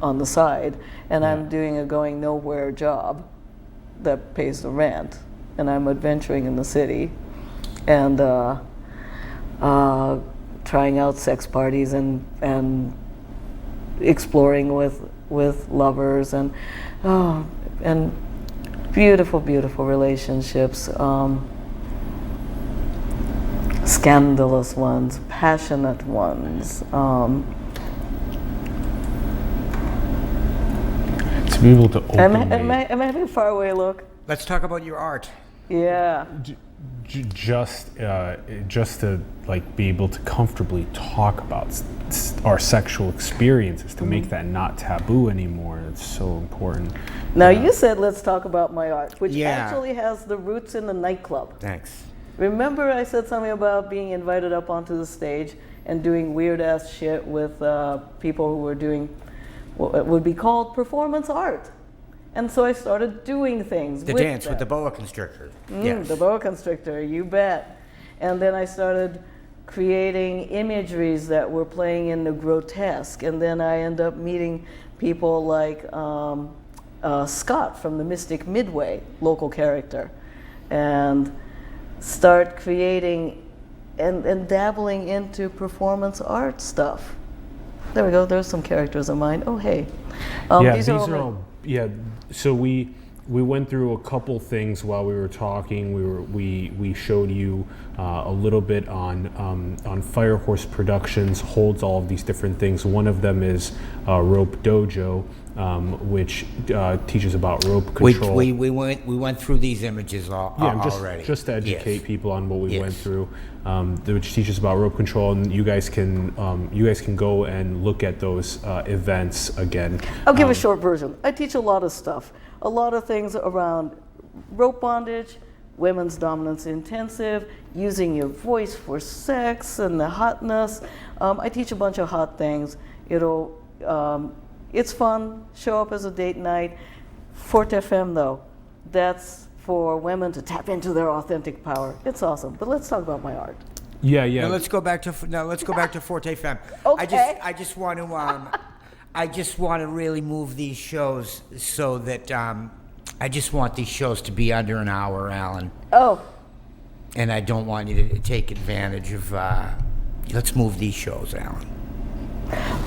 Speaker 2: on the side, and I'm doing a going nowhere job that pays the rent, and I'm adventuring in the city, and trying out sex parties and exploring with lovers and beautiful relationships. Scandalous ones, passionate ones.
Speaker 1: To be able to openly...
Speaker 2: Am I having a faraway look?
Speaker 3: Let's talk about your art.
Speaker 2: Yeah.
Speaker 1: Just to be able to comfortably talk about our sexual experiences, to make that not taboo anymore. It's so important.
Speaker 2: Now you said let's talk about my art, which actually has the roots in the nightclub.
Speaker 3: Thanks.
Speaker 2: Remember I said something about being invited up onto the stage and doing weird ass shit with people who were doing what would be called performance art. And so I started doing things
Speaker 3: The
Speaker 2: with
Speaker 3: dance
Speaker 2: them.
Speaker 3: with the boa constrictor. Yes.
Speaker 2: The boa constrictor, you bet. And then I started creating imageries that were playing in the grotesque. And then I end up meeting people like Scott from the Mystic Midway, local character, and start creating and dabbling into performance art stuff. There we go, there's some characters of mine. Oh, hey.
Speaker 1: These are all so we went through a couple things while we were talking. We showed you a little bit on Firehorse Productions, holds all of these different things. One of them is Rope Dojo, which teaches about rope control.
Speaker 3: We went through these images already.
Speaker 1: Just to educate people on what we went through, which teaches about rope control, and you guys can go and look at those events again.
Speaker 2: I'll give a short version. I teach a lot of stuff, a lot of things around rope bondage, women's dominance intensive, using your voice for sex and the hotness. I teach a bunch of hot things. It's fun, show up as a date night. Fort FM though, that's for women to tap into their authentic power. It's awesome, but let's talk about my art.
Speaker 1: Yeah.
Speaker 3: Now let's go back to Forte Femme.
Speaker 2: Okay.
Speaker 3: I just want to really move these shows so that I just want these shows to be under an hour, Alan.
Speaker 2: Oh.
Speaker 3: And I don't want you to take advantage of. Let's move these shows, Alan.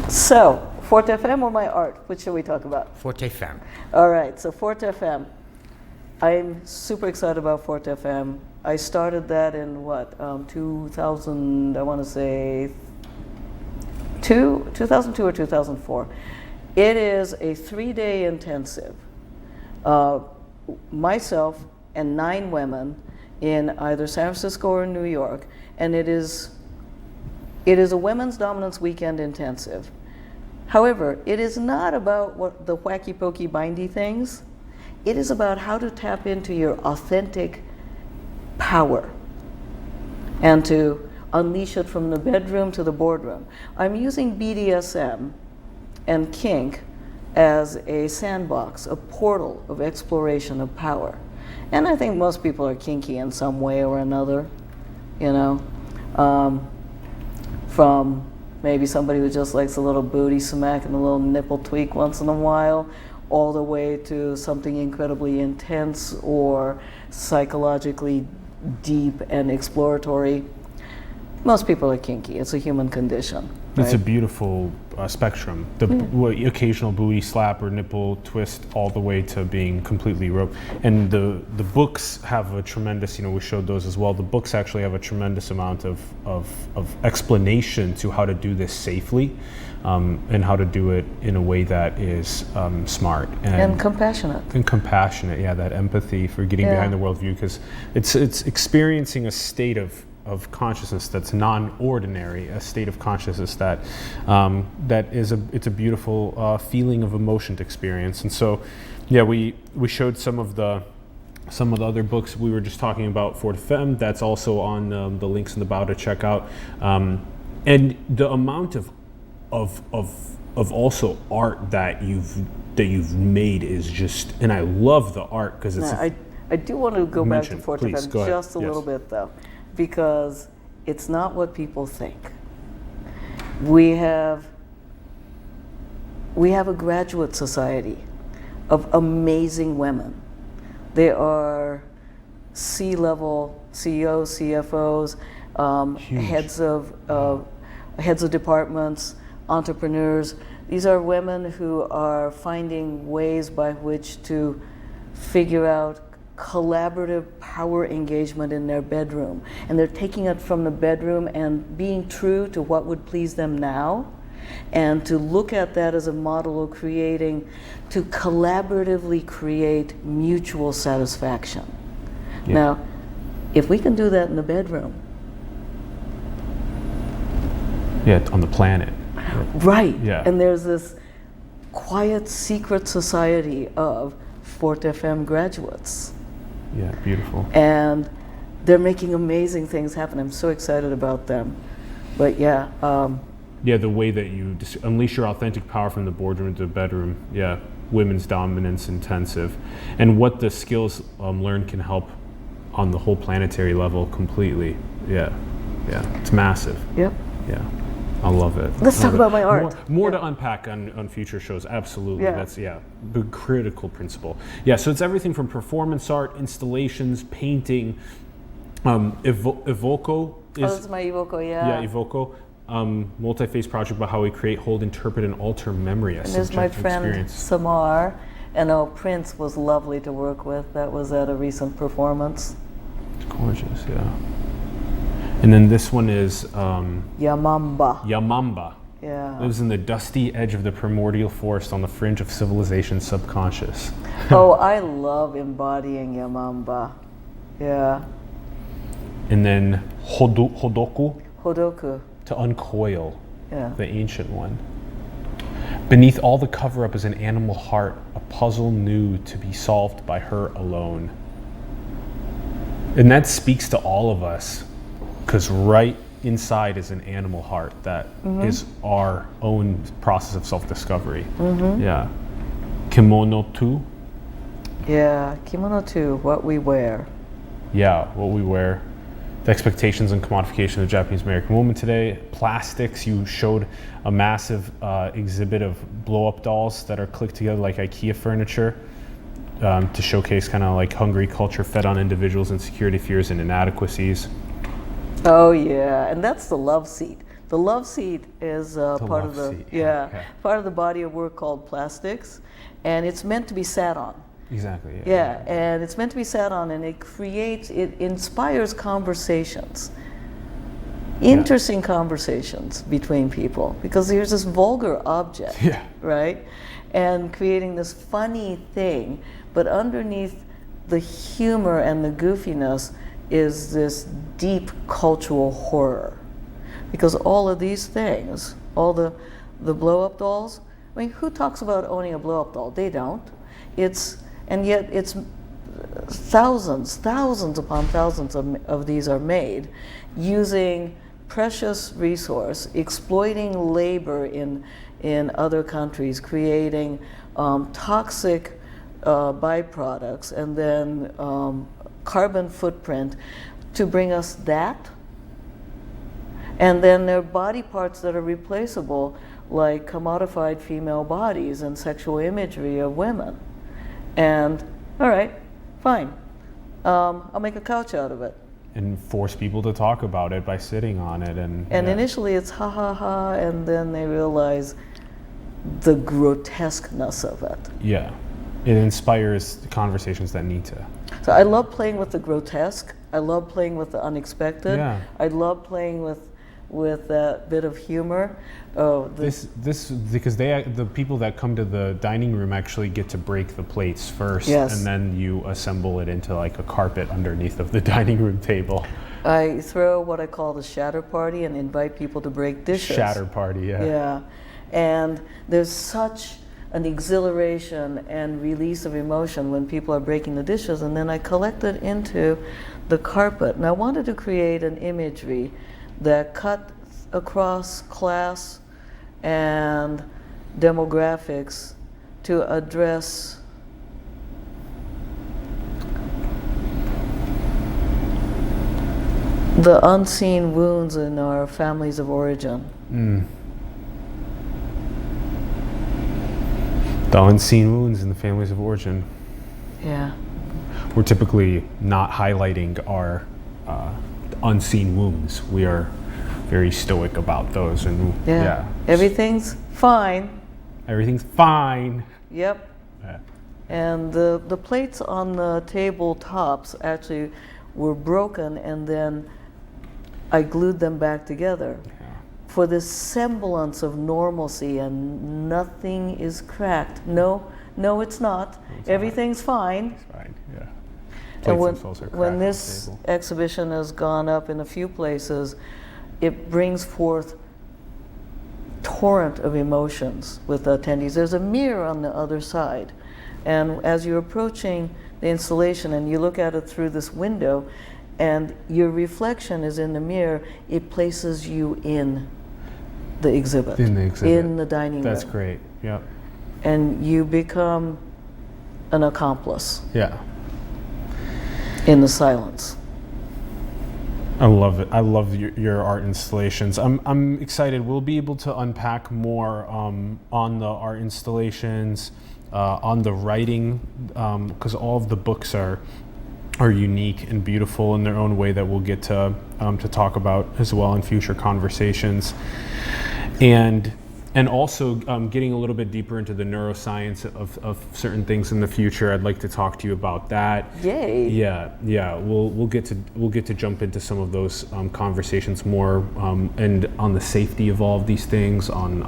Speaker 2: So, Forte FM or my art? Which should we talk about?
Speaker 3: Forte Femme.
Speaker 2: All right, so Forte FM. I'm super excited about Forte FM. I started that in 2000, I want to say 2002 or 2004. It is a 3-day intensive. Myself and 9 women in either San Francisco or New York, and it is a women's dominance weekend intensive. However, it is not about what the wacky pokey bindy things. It is about how to tap into your authentic power and to unleash it from the bedroom to the boardroom. I'm using BDSM and kink as a sandbox, a portal of exploration of power. And I think most people are kinky in some way or another, you know, from maybe somebody who just likes a little booty smack and a little nipple tweak once in a while, all the way to something incredibly intense or psychologically deep and exploratory. Most people are kinky. It's a human condition. Right?
Speaker 1: It's a beautiful spectrum. The occasional booty slap or nipple twist, all the way to being completely roped. And the books have a tremendous, we showed those as well. The books actually have a tremendous amount of explanation to how to do this safely, and how to do it in a way that is smart
Speaker 2: and compassionate.
Speaker 1: And compassionate, yeah, that empathy for getting behind the worldview, because it's experiencing a state of consciousness that's non-ordinary, a state of consciousness that it's a beautiful feeling of emotion to experience. And so, yeah, we showed some of the other books we were just talking about for the Femme. That's also on the links in the bio to check out. And the amount of also art that you've made is just, and I love the art because it's.
Speaker 2: I do want to go back to Fort Femme just a little bit though, because it's not what people think. We have a graduate society of amazing women. They are C-level CEOs, CFOs, heads of departments, entrepreneurs. These are women who are finding ways by which to figure out collaborative power engagement in their bedroom. And they're taking it from the bedroom and being true to what would please them now, and to look at that as a model of to collaboratively create mutual satisfaction. Yeah. Now, if we can do that in the bedroom.
Speaker 1: Yeah, on the planet.
Speaker 2: Right.
Speaker 1: Yeah.
Speaker 2: And there's this quiet secret society of Fort FM graduates.
Speaker 1: Yeah, beautiful.
Speaker 2: And they're making amazing things happen. I'm so excited about them. But yeah.
Speaker 1: The way that you unleash your authentic power from the boardroom to the bedroom. Yeah, women's dominance intensive. And what the skills learned can help on the whole planetary level completely. Yeah, it's massive.
Speaker 2: Yep.
Speaker 1: Yeah. I love it.
Speaker 2: Let's talk about my art.
Speaker 1: More to unpack on future shows. Absolutely.
Speaker 2: Yeah.
Speaker 1: That's the critical principle. Yeah. So it's everything from performance art, installations, painting. Evoco is.
Speaker 2: Oh, that's my Evoco. Yeah.
Speaker 1: Yeah, Evoco. Multi-phase project about how we create, hold, interpret, and alter memory.
Speaker 2: And there's my friend Samar, and Prince was lovely to work with. That was at a recent performance.
Speaker 1: It's gorgeous. Yeah. And then this one is
Speaker 2: Yamamba.
Speaker 1: Yeah. Lives in the dusty edge of the primordial forest on the fringe of civilization's subconscious.
Speaker 2: Oh, I love embodying Yamamba. Yeah.
Speaker 1: And then Hodoku. To uncoil.
Speaker 2: Yeah.
Speaker 1: The ancient one. Beneath all the cover-up is an animal heart, a puzzle new to be solved by her alone. And that speaks to all of us. Because right inside is an animal heart that is our own process of self-discovery. Yeah. Kimono tu.
Speaker 2: Yeah, kimono tu, what we wear.
Speaker 1: Yeah, what we wear. The expectations and commodification of the Japanese American woman today. Plastics, you showed a massive exhibit of blow-up dolls that are clicked together like IKEA furniture to showcase kind of like hungry culture fed on individuals' insecurity, fears, and inadequacies.
Speaker 2: Oh yeah, and that's the love seat. The love seat is part of the part of the body of work called plastics, and it's meant to be sat on.
Speaker 1: Exactly.
Speaker 2: Yeah, and it's meant to be sat on, and it inspires conversations. interesting conversations between people, because there's this vulgar object,
Speaker 1: Yeah.
Speaker 2: right? And creating this funny thing, but underneath the humor and the goofiness is this deep cultural horror. Because all of these things, all the blow-up dolls, I mean, who talks about owning a blow-up doll? They don't. And yet it's thousands upon thousands of these are made using precious resource, exploiting labor in other countries, creating toxic byproducts, and then carbon footprint to bring us that. And then there are body parts that are replaceable, like commodified female bodies and sexual imagery of women. And all right, fine, I'll make a couch out of it.
Speaker 1: And force people to talk about it by sitting on it. And
Speaker 2: Initially it's ha ha ha, and then they realize the grotesqueness of it.
Speaker 1: Yeah, it inspires conversations that need to.
Speaker 2: So I love playing with the grotesque. I love playing with the unexpected.
Speaker 1: Yeah.
Speaker 2: I love playing with that bit of humor.
Speaker 1: This because the people that come to the dining room actually get to break the plates first,
Speaker 2: Yes.
Speaker 1: and then you assemble it into like a carpet underneath of the dining room table.
Speaker 2: I throw what I call the shatter party and invite people to break dishes.
Speaker 1: Shatter party, yeah.
Speaker 2: Yeah, and there's such an exhilaration and release of emotion when people are breaking the dishes, and then I collect it into the carpet. And I wanted to create an imagery that cut across class and demographics to address the unseen wounds in our families of origin.
Speaker 1: The unseen wounds in the families of origin.
Speaker 2: Yeah.
Speaker 1: We're typically not highlighting our unseen wounds. We are very stoic about those, and
Speaker 2: Yeah. Everything's fine.
Speaker 1: everything's fine.
Speaker 2: Yep.
Speaker 1: Yeah.
Speaker 2: And the plates on the table tops actually were broken, and then I glued them back together for this semblance of normalcy, and nothing is cracked. No, it's not. Everything's fine.
Speaker 1: It's fine. Yeah.
Speaker 2: And
Speaker 1: Plates
Speaker 2: when,
Speaker 1: themselves are cracked
Speaker 2: when
Speaker 1: on
Speaker 2: this
Speaker 1: the table.
Speaker 2: exhibition has gone up in a few places, it brings forth torrent of emotions with the attendees. There's a mirror on the other side, and as you're approaching the installation and you look at it through this window and your reflection is in the mirror, it places you in the exhibit,
Speaker 1: In the exhibit.
Speaker 2: in the dining
Speaker 1: That's
Speaker 2: room.
Speaker 1: great. Yep.
Speaker 2: And you become an accomplice
Speaker 1: Yeah.
Speaker 2: in the silence.
Speaker 1: I love it. I love your art installations. I'm excited. We'll be able to unpack more on the art installations, on the writing, because all of the books are unique and beautiful in their own way that we'll get to talk about as well in future conversations, and also getting a little bit deeper into the neuroscience of certain things in the future. I'd like to talk to you about that.
Speaker 2: Yay.
Speaker 1: Yeah. We'll get to jump into some of those conversations more, and on the safety of all of these things, on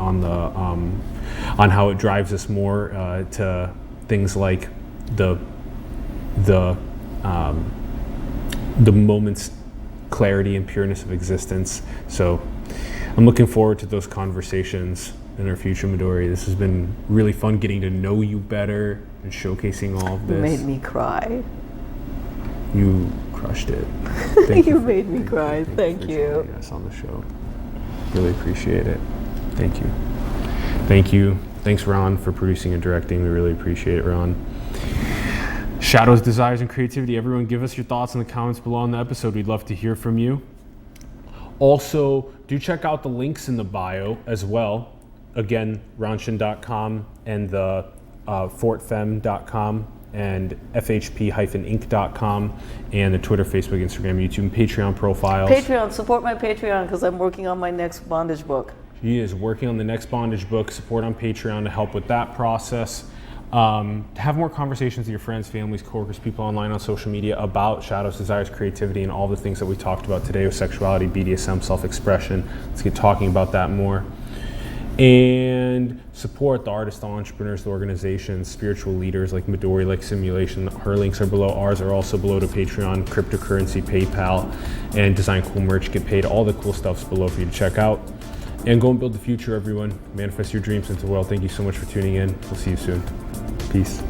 Speaker 1: how it drives us more to things like the moment's clarity and pureness of existence. So I'm looking forward to those conversations in our future, Midori. This has been really fun getting to know you better and showcasing all of
Speaker 2: You
Speaker 1: this.
Speaker 2: made me cry.
Speaker 1: You crushed it. Thank
Speaker 2: You
Speaker 1: for-
Speaker 2: made me cry. Thank
Speaker 1: for
Speaker 2: you.
Speaker 1: joining us on the show. Really appreciate it. Thank you. Thank you. Thanks, Ron, for producing and directing. We really appreciate it, Ron. Shadows, desires, and creativity. Everyone, give us your thoughts in the comments below on the episode. We'd love to hear from you. Also, do check out the links in the bio as well. Again, ronshin.com and the fortfem.com and fhp-inc.com and the Twitter, Facebook, Instagram, YouTube, and Patreon profiles.
Speaker 2: Patreon, support my Patreon because I'm working on my next bondage book.
Speaker 1: She is working on the next bondage book. Support on Patreon to help with that process. Have more conversations with your friends, families, coworkers, people online on social media about shadows, desires, creativity, and all the things that we talked about today with sexuality, BDSM, self-expression. Let's get talking about that more. And support the artists, the entrepreneurs, the organizations, spiritual leaders like Midori, like Simulation. Her links are below. Ours are also below to Patreon, cryptocurrency, PayPal, and design cool merch, get paid. All the cool stuff's below for you to check out. And go and build the future, everyone. Manifest your dreams into the world. Thank you so much for tuning in. We'll see you soon. Peace.